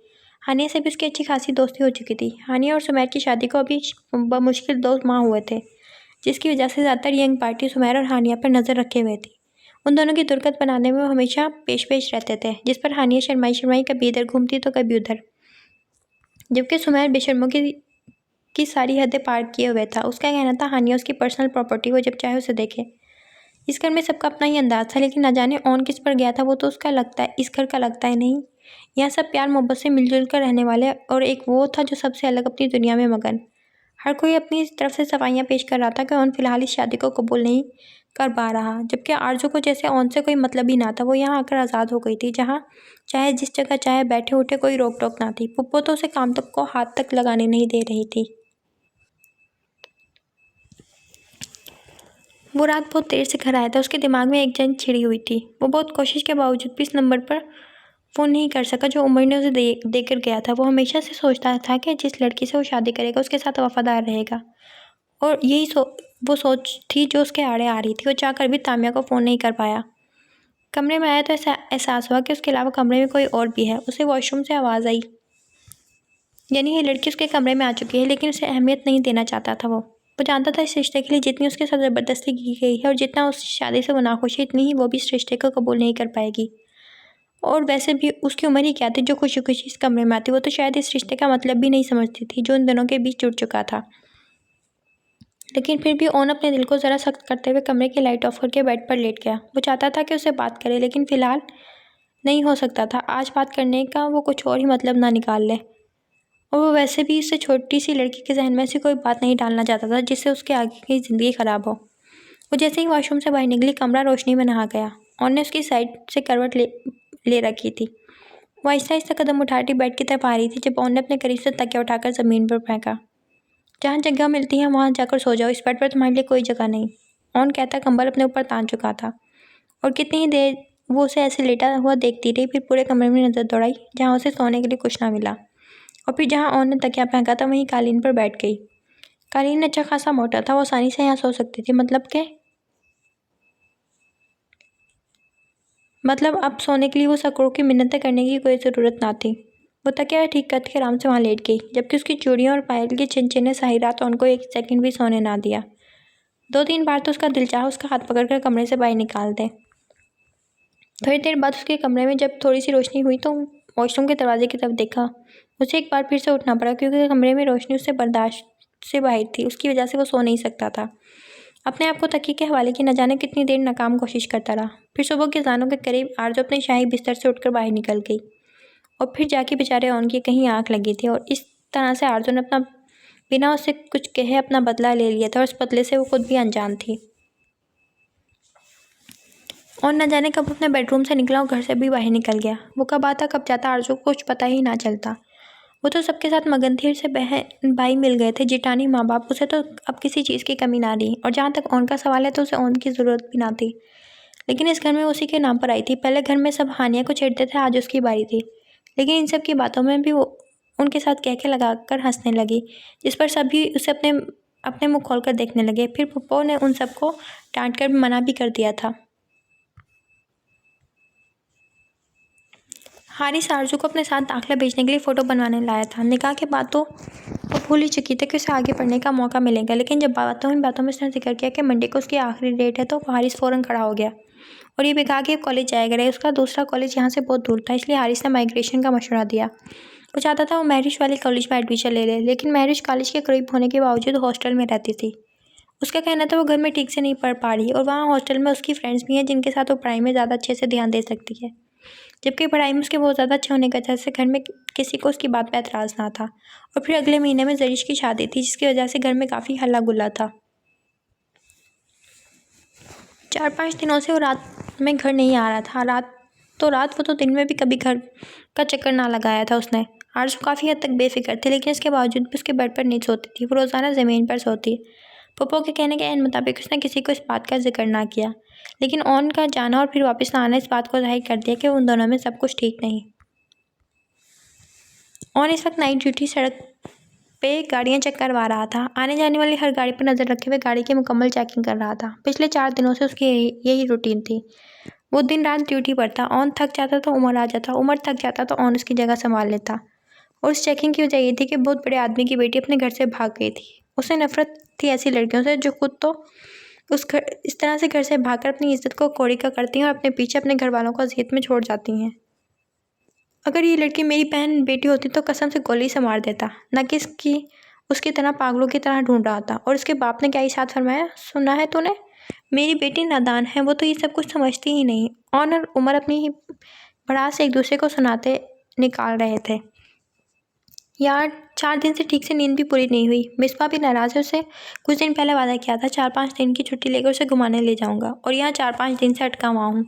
हानिया से भी उसकी अच्छी खासी दोस्ती हो चुकी थी। हानिया और सुमैर की शादी को अभी बमुश्किल 2 माह हुए थे, जिसकी वजह से ज़्यादातर यंग पार्टी सुमैर और हानिया पर नज़र रखे हुए थी। उन दोनों की दुर्गत बनाने में वो हमेशा पेश रहते थे, जिस पर हानिया शर्माई कभी इधर घूमती तो कभी उधर। जबकि सुमैर बेशर्मों की सारी हदें पार किए हुए था। उसका कहना था हानिया उसकी पर्सनल प्रॉपर्टी, वो जब चाहे उसे देखे। इस घर में सबका अपना ही अंदाज था, लेकिन न जाने ऑन किस पर गया था। वो तो उसका लगता है, इस घर का लगता है नहीं। यहाँ सब प्यार मोहब्बत से मिलजुल कर रहने वाले, और एक वो था जो सबसे अलग अपनी दुनिया में मगन। हर कोई अपनी तरफ से सफाइयाँ पेश कर रहा था कि ऑन फिलहाल इस शादी को कबूल नहीं कर पा रहा। जबकि आरजू को जैसे ऑन से कोई मतलब ही ना था। वो यहाँ आकर आज़ाद हो गई थी, जहाँ चाहे जिस जगह चाहे बैठे उठे, कोई रोक टोक ना थी। पुप्पो तो उसे काम तक को हाथ तक लगाने नहीं दे रही थी। वो रात बहुत देर से घर आया था। उसके दिमाग में एक जंग छिड़ी हुई थी। वो बहुत कोशिश के बावजूद भी इस नंबर पर फ़ोन नहीं कर सका जो उमर ने उसे देकर गया था। वो हमेशा से सोचता था कि जिस लड़की से वो शादी करेगा उसके साथ वफादार रहेगा, और यही वो सोच थी जो उसके आड़े आ रही थी। वो चाहकर भी तामिया को फ़ोन नहीं कर पाया। कमरे में आया तो ऐसा एहसास हुआ कि उसके अलावा कमरे में कोई और भी है। उसे वॉशरूम से आवाज़ आई, यानी ये लड़की उसके कमरे में आ चुकी है, लेकिन उसे अहमियत नहीं देना चाहता था। वो जानता था इस रिश्ते के लिए जितनी उसके साथ ज़बरदस्ती की गई है और जितना उस शादी से वो नाखुश है, इतनी ही वो भी इस रिश्ते को कबूल नहीं कर पाएगी। और वैसे भी उसकी उम्र ही क्या थी जो खुशी खुशी इस कमरे में आती। वो तो शायद इस रिश्ते का मतलब भी नहीं समझती थी जो उन दोनों के बीच जुड़ चुका था। लेकिन फिर भी ओन अपने दिल को ज़रा सख्त करते हुए कमरे की लाइट ऑफ करके बेड पर लेट गया। वो चाहता था कि उसे बात करे, लेकिन फ़िलहाल नहीं हो सकता था। आज बात करने का वो कुछ और ही मतलब ना निकाल ले, और वो वैसे भी इससे छोटी सी लड़की के जहन में ऐसी कोई बात नहीं डालना चाहता था जिससे उसके आगे की ज़िंदगी ख़राब हो। वो जैसे ही वॉशरूम से बाहर निकली, कमरा रोशनी में नहा गया। ओन ने उसकी साइड से करवट ले रखी थी। वो आहिस्ता आहिस्ता कदम उठाती बेड की तरफ आ रही थी जब ओन ने अपने करीब से तकिया उठाकर ज़मीन पर फेंका। जहाँ जगह मिलती है वहाँ जाकर सो जाओ, इस बेड पर तुम्हारे लिए कोई जगह नहीं। ओन कहता कंबल अपने ऊपर तान चुका था, और कितनी ही देर वो उसे ऐसे लेटा हुआ देखती रही, फिर पूरे कमरे में नज़र दौड़ाई जहाँ उसे सोने के लिए कुछ ना मिला, और फिर जहाँ ऑन ने तकिया फेंका था वहीं कालीन पर बैठ गई। कालीन अच्छा खासा मोटा था, वो आसानी से यहाँ सो सकती थी। मतलब अब सोने के लिए वो सैकड़ों की मिन्नतें करने की कोई ज़रूरत ना थी। वो तकिया ठीक करके आराम से वहाँ लेट गई, जबकि उसकी चूड़ियों और पायल की चिनचिने सारी रात उनको एक सेकंड भी सोने ना दिया। 2-3 बार तो उसका दिल चाहा उसका हाथ पकड़कर कमरे से बाहर निकाल दे। थोड़ी देर बाद उसके कमरे में जब थोड़ी सी रोशनी हुई तो वॉशरूम के दरवाजे की तरफ देखा। उसे एक बार फिर से उठना पड़ा, क्योंकि कमरे में रोशनी उससे बर्दाश्त से बाहर थी। उसकी वजह से वो सो नहीं सकता था। अपने आप को तकिए के हवाले की न जाने कितनी देर नाकाम कोशिश करता रहा। फिर सुबह के अज़ानों के करीब आरज़ू अपने शाही बिस्तर से उठकर बाहर निकल गई, और फिर जाके बेचारे ऑन की कहीं आँख लगी थी, और इस तरह से आरज़ू ने बिना उससे कुछ कहे अपना बदला ले लिया था, और इस बदले से वो खुद भी अनजान थी। और न जाने कब अपने बेडरूम से निकला और घर से भी बाहर निकल गया। वो कब आता कब जाता आरज़ू को कुछ पता ही ना चलता। वो तो सबके साथ मगन थी, उसे बहन भाई मिल गए थे, जेठानी माँ बाप, उसे तो अब किसी चीज़ की कमी ना रही। और जहाँ तक ऑन का सवाल है तो उसे ऑन की ज़रूरत भी ना थी, लेकिन इस घर में उसी के नाम पर आई थी। पहले घर में सब हानिया को छेड़ते थे, आज उसकी बारी थी। लेकिन इन सब की बातों में भी वो उनके साथ कह लगा कर हंसने लगी, जिस पर सभी उसे अपने अपने मुँह खोल कर देखने लगे। फिर पप्पो ने उन सबको डांट कर मना भी कर दिया था। हारिस आरज़ू को अपने साथ दाखिला भेजने के लिए फ़ोटो बनवाने लाया था। निकाह के बाद तो वो भूल ही चुकी थी कि उसे आगे पढ़ने का मौका मिलेगा, लेकिन जब बातों में उसने जिक्र किया कि मंडे को उसकी आखिरी डेट है तो हारिस फ़ौरन खड़ा हो गया और ये भी कहा कि कॉलेज जाएगा रहे। उसका दूसरा कॉलेज यहाँ से बहुत दूर था, इसलिए हारिस ने माइग्रेशन का मशवरा दिया। वो चाहता था वो महरिश वाले कॉलेज में एडमिशन ले ले, लेकिन महरिश कॉलेज के करीब होने के बावजूद हॉस्टल में रहती थी। उसका कहना था वो घर में ठीक से नहीं पढ़ पा रही, और वहाँ हॉस्टल में उसकी फ्रेंड्स भी हैं जिनके साथ वो पढ़ाई में ज़्यादा अच्छे से ध्यान दे सकती है। जबकि पढ़ाई में उसके बहुत ज़्यादा अच्छे होने की वजह से घर में किसी को उसकी बात पे एतराज़ ना था। और फिर अगले महीने में जरीश की शादी थी, जिसकी वजह से घर में काफ़ी हल्ला गुल्ला था। 4-5 दिनों से वो रात में घर नहीं आ रहा था। रात वो तो दिन में भी कभी घर का चक्कर ना लगाया था उसने। आरज़ू काफ़ी हद तक बेफिक्र थी, लेकिन इसके बावजूद भी उसके बेड पर नहीं सोती थी। वो रोज़ाना ज़मीन पर सोती। पप्पो के कहने के मुताबिक उसने किसी को इस बात का जिक्र ना किया, लेकिन ऑन का जाना और फिर वापस ना आना इस बात को ज़ाहिर कर दिया कि उन दोनों में सब कुछ ठीक नहीं। ऑन इस वक्त नाइट ड्यूटी सड़क पे गाड़ियां चेक करवा रहा था। आने जाने वाली हर गाड़ी पर नज़र रखे हुए गाड़ी की मुकम्मल चेकिंग कर रहा था। पिछले 4 दिनों से उसकी यही रूटीन थी। वो दिन रात ड्यूटी पर था। ऑन थक जाता तो उमर आ जाता, उमर थक जाता तो ऑन उसकी जगह संभाल लेता। और उस चेकिंग की वजह ये थी कि बहुत बड़े आदमी की बेटी अपने घर से भाग गई थी। उसे नफरत थी ऐसी लड़कियों से जो खुद तो इस तरह से घर से भागकर अपनी इज्जत को कौड़ी का करती हैं और अपने पीछे अपने घर वालों को अज़ियत में छोड़ जाती हैं। अगर ये लड़की मेरी बहन बेटी होती तो कसम से गोली से मार देता, न कि उसकी तरह पागलों की तरह ढूंढ रहा था। और उसके बाप ने क्या इरशाद फरमाया, सुना है तूने? मेरी बेटी नादान है, वो तो ये सब कुछ समझती ही नहीं। ऑन और उमर अपनी ही भड़ास एक दूसरे को सुनाते निकाल रहे थे। यार 4 दिन से ठीक से नींद भी पूरी नहीं हुई। मिसबा भी नाराज़ है। उसे कुछ दिन पहले वादा किया था 4-5 दिन की छुट्टी लेकर उसे घुमाने ले जाऊंगा, और यहाँ 4-5 दिन से अटका हुआ हूँ।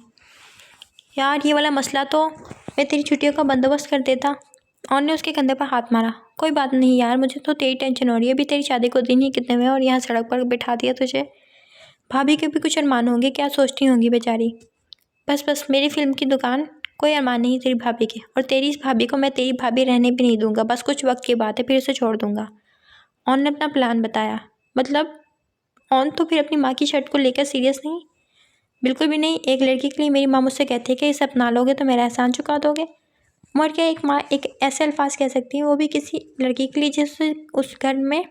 यार ये वाला मसला तो मैं तेरी छुट्टियों का बंदोबस्त कर देता। ऑन ने उसके कंधे पर हाथ मारा। कोई बात नहीं यार, मुझे तो तेरी टेंशन हो रही है। अभी तेरी शादी को दिन ही कितने हुए और यहाँ सड़क पर बिठा दिया तुझे। भाभी के भी कुछ अरमान होंगे, क्या सोचती होंगी बेचारी। बस मेरी फिल्म की दुकान, कोई अरमान नहीं तेरी भाभी के। और तेरी इस भाभी को मैं तेरी भाभी रहने भी नहीं दूंगा। बस कुछ वक्त की बात है, फिर उसे छोड़ दूंगा। ऑन ने अपना प्लान बताया। मतलब ऑन तो फिर अपनी माँ की शर्ट को लेकर सीरियस नहीं? बिल्कुल भी नहीं। एक लड़की के लिए मेरी माँ मुझसे कहती है कि इसे अपना लोगे तो मेरा एहसान चुका दोगे। मर क्या एक माँ एक ऐसे अल्फाज कह सकती है, वो भी किसी लड़की के लिए जिससे उस घर में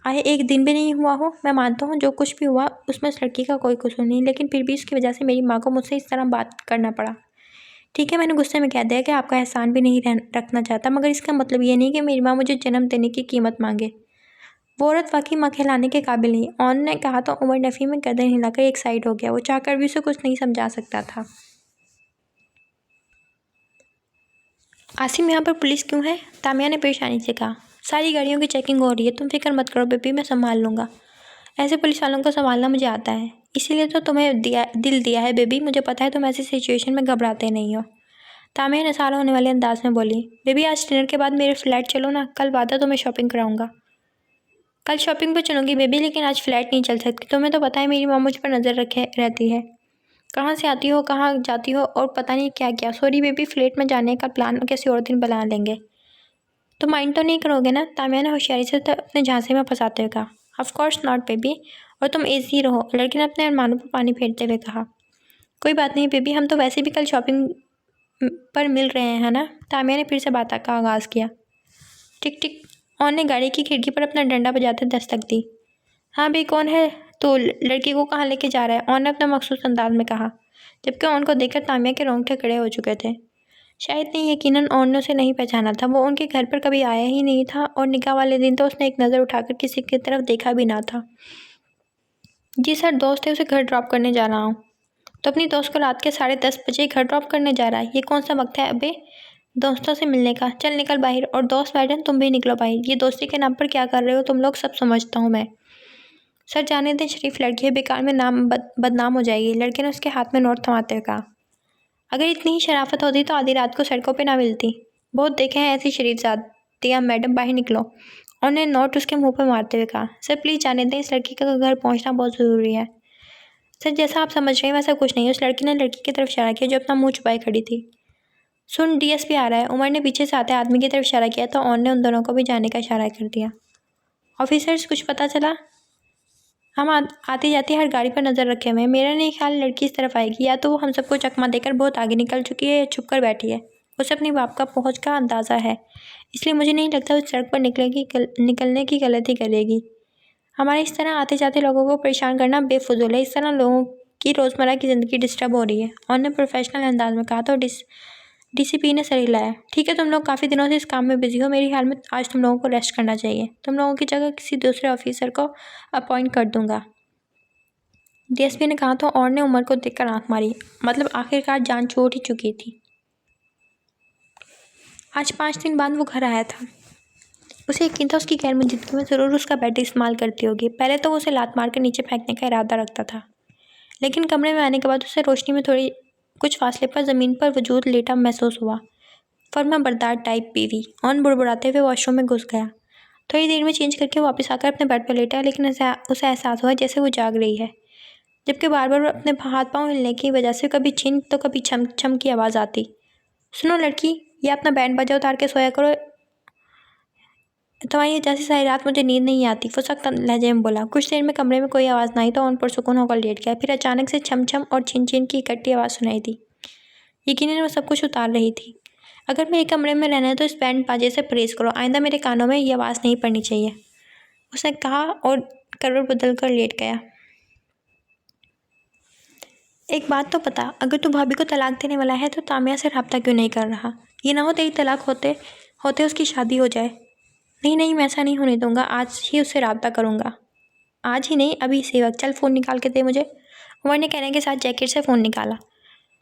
आए 1 दिन भी नहीं हुआ हो। मैं मानता हूँ जो कुछ भी हुआ उसमें उस लड़की का कोई कसूर नहीं, लेकिन फिर भी उसकी वजह से मेरी माँ को मुझसे इस तरह बात करना पड़ा। ठीक है, मैंने गुस्से में कह दिया कि आपका एहसान भी नहीं रखना चाहता, मगर इसका मतलब ये नहीं कि मेरी माँ मुझे जन्म देने की कीमत मांगे। वो औरत वाकई माँ कहलाने के काबिल नहीं। ऑन ने कहा तो उमर नफ़ी में गर्दन हिलाकर एक साइड हो गया। वो चाहकर भी उसे कुछ नहीं समझा सकता था। आसिम यहाँ पर पुलिस क्यों है? तामिया ने परेशानी से कहा। सारी गाड़ियों की चेकिंग हो रही है, तुम फिक्र मत करो बेबी, मैं संभाल लूँगा। ऐसे पुलिस वालों को संभालना मुझे आता है, इसीलिए तो तुम्हें दिल दिया है बेबी। मुझे पता है तुम ऐसी सिचुएशन में घबराते नहीं हो। तामिया निसार होने वाले अंदाज में बोली। बेबी आज डिनर के बाद मेरे फ्लैट चलो ना, कल वादा तुम्हें शॉपिंग कराऊंगा। कल शॉपिंग पर चलूँगी बेबी, लेकिन आज फ्लैट नहीं चल सकती। तुम्हें तो पता है मेरी माँ मुझ पर नज़र रखे रहती है। कहाँ से आती हो, कहाँ जाती हो, और पता नहीं क्या क्या। सॉरी बेबी, फ्लैट में जाने का प्लान किसी और दिन बना लेंगे। तो माइंड तो नहीं करोगे ना? तामिया ने होशियारी से अपने झांसे में फंसाते हुए कहा। ऑफ कोर्स नॉट बेबी, और तुम ऐसी ही रहो, लड़की ने अपने अरमानों पर पानी फेरते हुए कहा। कोई बात नहीं बेबी, हम तो वैसे भी कल शॉपिंग पर मिल रहे हैं ना। तामिया ने फिर से बात का आगाज़ किया। टिक टिक, ऑन ने गाड़ी की खिड़की पर अपना डंडा बजाते दस्तक दी। हाँ भाई, कौन है? तो लड़की को कहाँ लेके जा रहा है? ऑन ने अपना मखसूस अंदाज में कहा, जबकि ऑन को देखकर तामिया के रोंगटे खड़े हो चुके थे। शायद नहीं, यकीनन ऑन ने उसे नहीं पहचाना था। वो उनके घर पर कभी आया ही नहीं था, और निकाह वाले दिन तो उसने एक नज़र उठाकर किसी की तरफ देखा भी ना था। जी सर, दोस्त है, उसे घर ड्रॉप करने जा रहा हूँ। तो अपनी दोस्त को रात के 10:30 घर ड्रॉप करने जा रहा है? ये कौन सा वक्त है अबे दोस्तों से मिलने का? चल निकल बाहर, और दोस्त मैडम तुम भी निकलो बाहर। ये दोस्ती के नाम पर क्या कर रहे हो तुम लोग, सब समझता हूँ मैं। सर जाने दें, शरीफ लड़की है, बेकार में नाम बदनाम हो जाएगी। लड़के ने उसके हाथ में नोट थमाते हुए कहा। अगर इतनी ही शराफत होती तो आधी रात को सड़कों पे ना मिलती। बहुत देखे हैं ऐसी शरीफजादियाँ। मैडम बाहर निकलो, और ने नोट उसके मुंह पर मारते हुए कहा। सर प्लीज़ जाने दें, इस लड़की का घर पहुंचना बहुत ज़रूरी है। सर जैसा आप समझ रहे हैं वैसा कुछ नहीं। उस लड़की ने लड़की की तरफ इशारा किया जो अपना मुंह छुपाए खड़ी थी। सुन, डीएसपी आ रहा है। उमर ने पीछे से आते आदमी की तरफ इशारा किया तो ऑन ने उन दोनों को भी जाने का इशारा कर दिया। ऑफिसर्स, कुछ पता चला? हम आती जाती हर गाड़ी पर नज़र रखे हुए हैं। मेरा नहीं ख्याल लड़की इस तरफ आएगी। या तो वो हम सबको चकमा देकर बहुत आगे निकल चुकी है या छुप कर बैठी है। उसे अपने बाप का पहुंच का अंदाज़ा है, इसलिए मुझे नहीं लगता उस सड़क पर निकलने की गलती करेगी। हमारे इस तरह आते जाते लोगों को परेशान करना बेफजूल है। इस तरह लोगों की रोज़मर्रा की ज़िंदगी डिस्टर्ब हो रही है, और ने प्रोफेशनल अंदाज में कहा। तो डीसीपी ने सर हिलाया। ठीक है, तुम लोग काफ़ी दिनों से इस काम में बिजी हो। मेरे ख्याल में आज तुम लोगों को रेस्ट करना चाहिए। तुम लोगों की जगह किसी दूसरे ऑफिसर को अपॉइंट कर दूंगा, डीएसपी ने कहा। तो और ने उमर को देखकर आंख मारी। मतलब आखिरकार जान छोड़ ही चुकी थी। आज 5 दिन बाद वो घर आया था। उसे यकीन था उसकी गैर मौजूदगी में ज़रूर उसका बेड इस्तेमाल करती होगी। पहले तो वो उसे लात मार कर नीचे फेंकने का इरादा रखता था, लेकिन कमरे में आने के बाद उसे रोशनी में थोड़ी कुछ फासले पर ज़मीन पर वजूद लेटा महसूस हुआ। फर्मा बरदार टाइप बीवी। ऑन बुड़बुड़ाते हुए वॉशरूम में घुस गया। थोड़ी देर में चेंज करके वापस आकर अपने बेड पर लेटा, लेकिन उसे एहसास हुआ जैसे वो जाग रही है, जबकि बार बार अपने हाथ पांव हिलने की वजह से कभी छिन तो कभी छम छम की आवाज़ आती। सुनो लड़की, ये अपना बैंड बाजा उतार के सोया करो। तुम्हारी जैसी सारी रात मुझे नींद नहीं आती, वो सख्त लहजे में बोला। कुछ देर में कमरे में कोई आवाज़ नहीं तो ऑन पुरसुकून होकर लेट गया। फिर अचानक से छम छम और छिन छिन की इकट्ठी आवाज़ सुनाई दी। यकीनन वो सब कुछ उतार रही थी। अगर मेरे कमरे में रहना है तो इस बैंड बाजे से परहेज करो। आइंदा मेरे कानों में ये आवाज़ नहीं पड़नी चाहिए, उसने कहा, और करवट बदल कर लेट गया। एक बात तो बता, अगर तू भाभी को तलाक देने वाला है तो तामिया से रब्ता क्यों नहीं कर रहा? ये ना हो तेरी तलाक होते होते उसकी शादी हो जाए। नहीं नहीं, मैं ऐसा नहीं होने दूंगा। आज ही उससे रब्ता करूँगा। आज ही नहीं, अभी इसी वक्त। चल फ़ोन निकाल के दे मुझे। उमर ने कहने के साथ जैकेट से फ़ोन निकाला।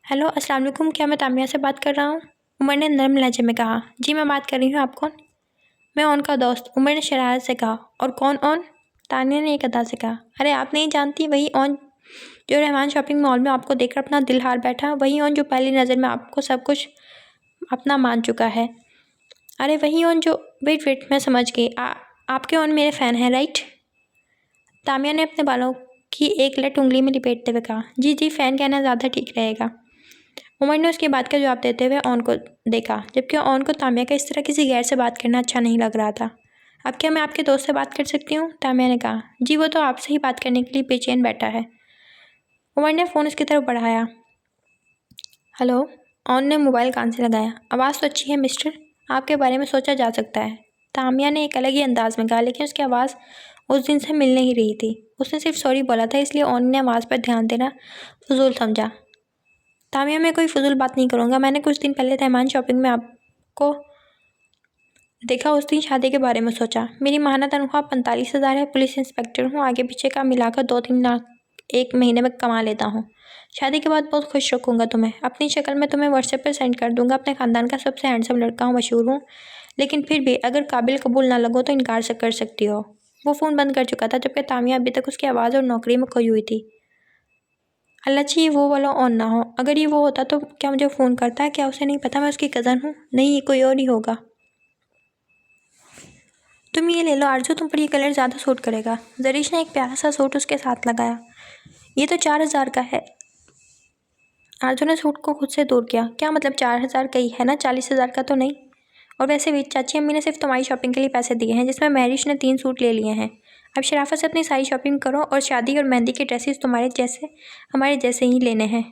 हेलो, अस्सलाम वालेकुम, क्या मैं तामिया से बात कर रहा हूँ? उमर ने नर्म लहजे में कहा। जी मैं बात कर रही हूँ, आप कौन? मैं ऑन का दोस्त, उमर ने शरारत से कहा। और कौन ऑन? तानिया ने एक अदा से कहा। अरे आप नहीं जानती, वही ऑन जो रहमान शॉपिंग मॉल में आपको देखकर अपना दिल हार बैठा। वही ऑन जो पहली नज़र में आपको सब कुछ अपना मान चुका है। अरे वही ऑन जो, वेट वेट, मैं समझ गई। आपके ऑन मेरे फ़ैन हैं, राइट? तामिया ने अपने बालों की एक लट उंगली में लपेटते हुए कहा। जी जी, फ़ैन कहना ज़्यादा ठीक रहेगा। उमर ने उसकी बात का जवाब देते हुए ऑन को देखा, जबकि ऑन को तामिया का इस तरह किसी गैर से बात करना अच्छा नहीं लग रहा था। अब क्या मैं आपके दोस्त से बात कर सकती हूँ? तामिया ने कहा। जी वो तो आपसे ही बात करने के लिए बेचैन बैठा है। उमर ने फ़ोन उसकी तरफ बढ़ाया। हेलो। ऑन ने मोबाइल कान से लगाया। आवाज़ तो अच्छी है मिस्टर, आपके बारे में सोचा जा सकता है, तामिया ने एक अलग ही अंदाज में कहा, लेकिन उसकी आवाज़ उस दिन से मिल नहीं रही थी। उसने सिर्फ सॉरी बोला था, इसलिए ऑन ने आवाज़ पर ध्यान देना फजूल समझा। तामिया, मैं कोई फजूल बात नहीं करूँगा। मैंने कुछ दिन पहले रहमान शॉपिंग में आपको देखा, उस दिन शादी के बारे में सोचा। मेरी माहाना तनख्वाह 45,000 है, पुलिस इंस्पेक्टर हूँ, आगे पीछे का मिलाकर 2-3 लाख एक महीने में कमा लेता हूँ। शादी के बाद बहुत खुश रखूँगा तुम्हें। अपनी शक्ल मैं तुम्हें व्हाट्सएप पर सेंड कर दूँगा। अपने ख़ानदान का सबसे हैंडसम लड़का हूँ, मशहूर हूँ, लेकिन फिर भी अगर काबिल कबूल ना लगो तो इनकार से कर सकती हो। वो फ़ोन बंद कर चुका था, जबकि तामिया अभी तक उसकी आवाज़ और नौकरी में खोई हुई थी। अल्लाह चाहिए वो वाला ऑन ना हो। अगर ये वो होता तो क्या मुझे फ़ोन करता है? क्या उसे नहीं पता मैं उसकी कज़न हूँ? नहीं, ये कोई और ही होगा। तुम ये ले लो आरजू, तुम पर ये कलर ज़्यादा सूट करेगा। जरीश ने एक प्यारा सा सूट उसके साथ लगाया। ये तो 4,000 का है। आरजू ने सूट को खुद से दूर किया। क्या मतलब 4,000 कही है ना, 40,000 का तो नहीं। और वैसे भी चाची अम्मी ने सिर्फ तुम्हारी शॉपिंग के लिए पैसे दिए हैं, जिसमें महरिश ने 3 सूट ले लिए हैं। अब शराफत से अपनी सारी शॉपिंग करो और शादी और मेहंदी के ड्रेसेस तुम्हारे जैसे हमारे जैसे ही लेने हैं।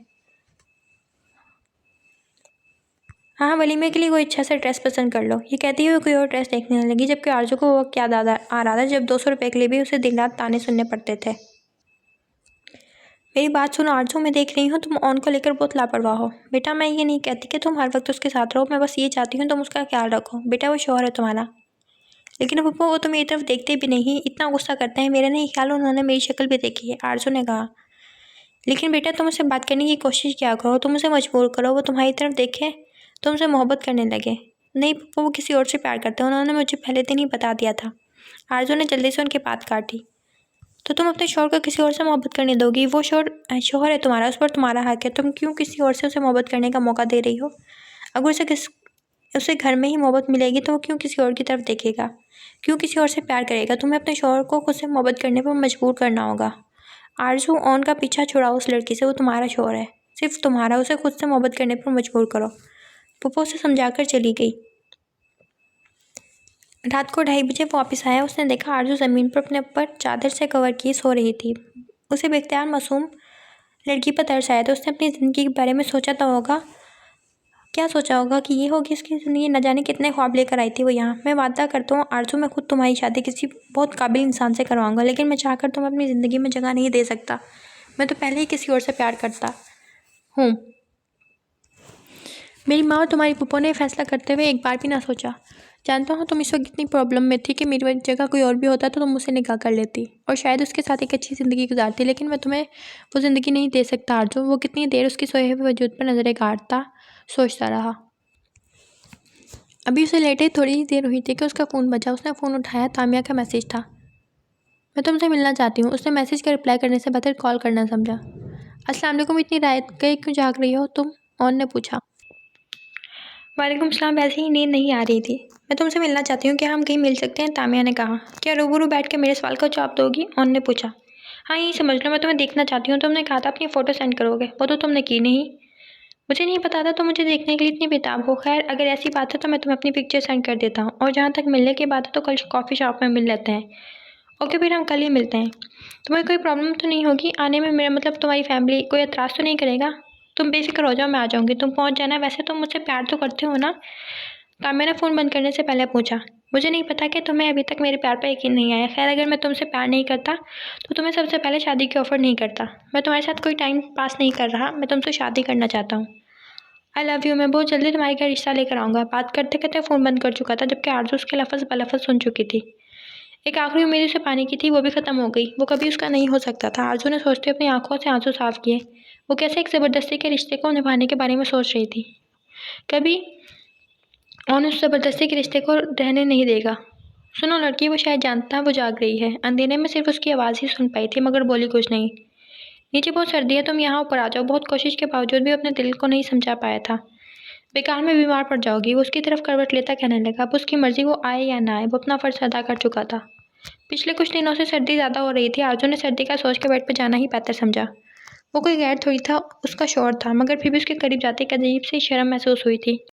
हाँ, वलीमे के लिए कोई अच्छा सा ड्रेस पसंद कर लो। ये कहती हुई कोई और ड्रेस देखने लगी, जबकि आरजू को वो वक्त याद आ रहा था जब 200 रुपये के लिए भी उसे दिन रात ताने सुनने पड़ते थे। मेरी बात सुनो आरजू, मैं देख रही हूँ तुम ऑन को लेकर बहुत लापरवाह हो। बेटा मैं ये नहीं कहती कि तुम हर वक्त उसके साथ रहो, मैं बस ये चाहती हूँ तुम उसका ख्याल रखो। बेटा वो शौहर है तुम्हारा। लेकिन पप्पा वो तो मेरी तरफ देखते भी नहीं, इतना गुस्सा करते हैं। मेरा नहीं ख्याल उन्होंने मेरी शक्ल भी देखी है, आरजू ने कहा। लेकिन बेटा तुम उससे बात करने की कोशिश क्या करो, तुम उसे मजबूर करो वो तुम्हारी तरफ देखे, तुमसे मोहब्बत करने लगे। नहीं पप्पा, वो किसी और से प्यार करते हैं, उन्होंने मुझे पहले दिन ही बता दिया था। आरजू ने जल्दी से उनकी बात काटी। तो तुम अपने शौहर को किसी और से मोहब्बत करने दोगी? वो शौहर है तुम्हारा, उस पर तुम्हारा हक है। तुम क्यों किसी और से उसे मोहब्बत करने का मौका दे रही हो? अगर उसे घर में ही मोहब्बत मिलेगी तो वो क्यों किसी और की तरफ देखेगा, क्यों किसी और से प्यार करेगा? तुम्हें अपने शौहर को खुद से मोहब्बत करने पर मजबूर करना होगा। आरजू ऑन का पीछा छुड़ाओ उस लड़की से, वो तुम्हारा शौहर है, सिर्फ तुम्हारा। उसे खुद से मोहब्बत करने पर मजबूर करो। पप्पा उसे समझाकर चली गई। रात को 2:30 बजे वापस आया। उसने देखा आरजू ज़मीन पर अपने ऊपर चादर से कवर किए सो रही थी। उसे बेख्तियार मासूम लड़की पर तरस आया। तो उसने अपनी ज़िंदगी के बारे में सोचा तो होगा, क्या सोचा होगा कि ये होगी इसकी ज़िंदगी। न जाने कितने ख्वाब लेकर आई थी वो यहाँ। मैं वादा करता हूँ आरजू, मैं खुद तुम्हारी शादी किसी बहुत काबिल इंसान से करवाऊँगा, लेकिन मैं चाहकर तुम्हें अपनी ज़िंदगी में जगह नहीं दे सकता। मैं तो पहले ही किसी और से प्यार करता हूँ। मेरी माँ और तुम्हारी पुप्पो ने फैसला करते हुए एक बार भी ना सोचा। जानता हूँ तुम इस वक्त इतनी प्रॉब्लम में थी कि मेरी जगह कोई और भी होता तो तुम मुझसे निकाह कर लेती और शायद उसके साथ एक अच्छी ज़िंदगी गुजारती, लेकिन मैं तुम्हें वो ज़िंदगी नहीं दे सकता आरजू। वो कितनी देर उसकी सोए हुए वजूद पर नज़रें गाड़ता सोचता रहा। अभी उसे लेटे थोड़ी ही देर हुई थी कि उसका फ़ोन बजा। उसने फ़ोन उठाया। तामिया का मैसेज था। मैं तुमसे मिलना चाहती हूँ। उसने मैसेज का रिप्लाई करने से बेहतर कॉल करना समझा। अस्सलाम वालेकुम, इतनी रात गए क्यों जाग रही हो तुम? ऑन ने पूछा। वालेकुम सलाम, वैसे ही नींद नहीं आ रही थी। मैं तुमसे मिलना चाहती हूँ, क्या हम कहीं मिल सकते हैं? तामिया ने कहा। क्या रूबरू बैठ के मेरे सवाल का जवाब दोगी? ऑन ने पूछा। हाँ यही समझ लो, मैं तुम्हें देखना चाहती हूँ। तुमने कहा था अपनी फ़ोटो सेंड करोगे, वो तो तुमने की नहीं। मुझे नहीं पता था तुम मुझे देखने के लिए इतनी बेताब हो। खैर अगर ऐसी बात है तो मैं तुम्हें अपनी पिक्चर सेंड कर देता हूँ, और जहाँ तक मिलने की बात है तो कल कॉफ़ी शॉप में मिल लेते हैं। ओके फिर हम कल ही मिलते हैं। तुम्हें कोई प्रॉब्लम तो नहीं होगी आने में? मेरा मतलब तुम्हारी फैमिली कोई एतराज़ तो नहीं करेगा? तुम बेफिक्र हो जाओ, मैं आ जाऊँगी, तुम पहुँच जाना। वैसे तुम मुझसे प्यार तो करते हो ना? तामिया ने फ़ोन बंद करने से पहले पूछा। मुझे नहीं पता कि तुम्हें अभी तक मेरे प्यार पर यकीन नहीं आया। खैर अगर मैं तुमसे प्यार नहीं करता तो तुम्हें सबसे पहले शादी की ऑफ़र नहीं करता। मैं तुम्हारे साथ कोई टाइम पास नहीं कर रहा, मैं तुमसे शादी करना चाहता हूँ। आई लव यू। मैं बहुत जल्दी तुम्हारे घर रिश्ता लेकर आऊँगा। बात करते करते फ़ोन बंद कर चुका था, जबकि आरज़ू उसके लफ्ज़ बलफ्ज़ सुन चुकी थी। एक आखिरी उम्मीद उसे पाने की थी, वो भी ख़त्म हो गई। वो कभी उसका नहीं हो सकता था। आरज़ू ने सोचते अपनी आंखों से आंसू साफ किए। वो कैसे एक ज़बरदस्ती के रिश्ते को निभाने के बारे में सोच रही थी। कभी ऑन उस ज़बरदस्ती के रिश्ते को रहने नहीं देगा। सुनो लड़की, वो शायद जानता है वो जाग रही है। अंधेरे में सिर्फ उसकी आवाज़ ही सुन पाई थी, मगर बोली कुछ नहीं। नीचे बहुत सर्दी है, तुम यहाँ ऊपर आ जाओ। बहुत कोशिश के बावजूद भी अपने दिल को नहीं समझा पाया था। बेकार में बीमार पड़ जाओगी। वो उसकी तरफ करवट लेता कहने लगा। अब उसकी मर्जी वो आए या ना आए, वो अपना फ़र्ज़ अदा कर चुका था। पिछले कुछ दिनों से सर्दी ज़्यादा हो रही थी। आरज़ू ने सर्दी का सोच के बेड पर जाना ही बेहतर समझा। वो कोई गैर थोड़ी था, उसका शौहर था, मगर फिर भी उसके करीब जाते एक अजीब सी शर्म महसूस हुई थी।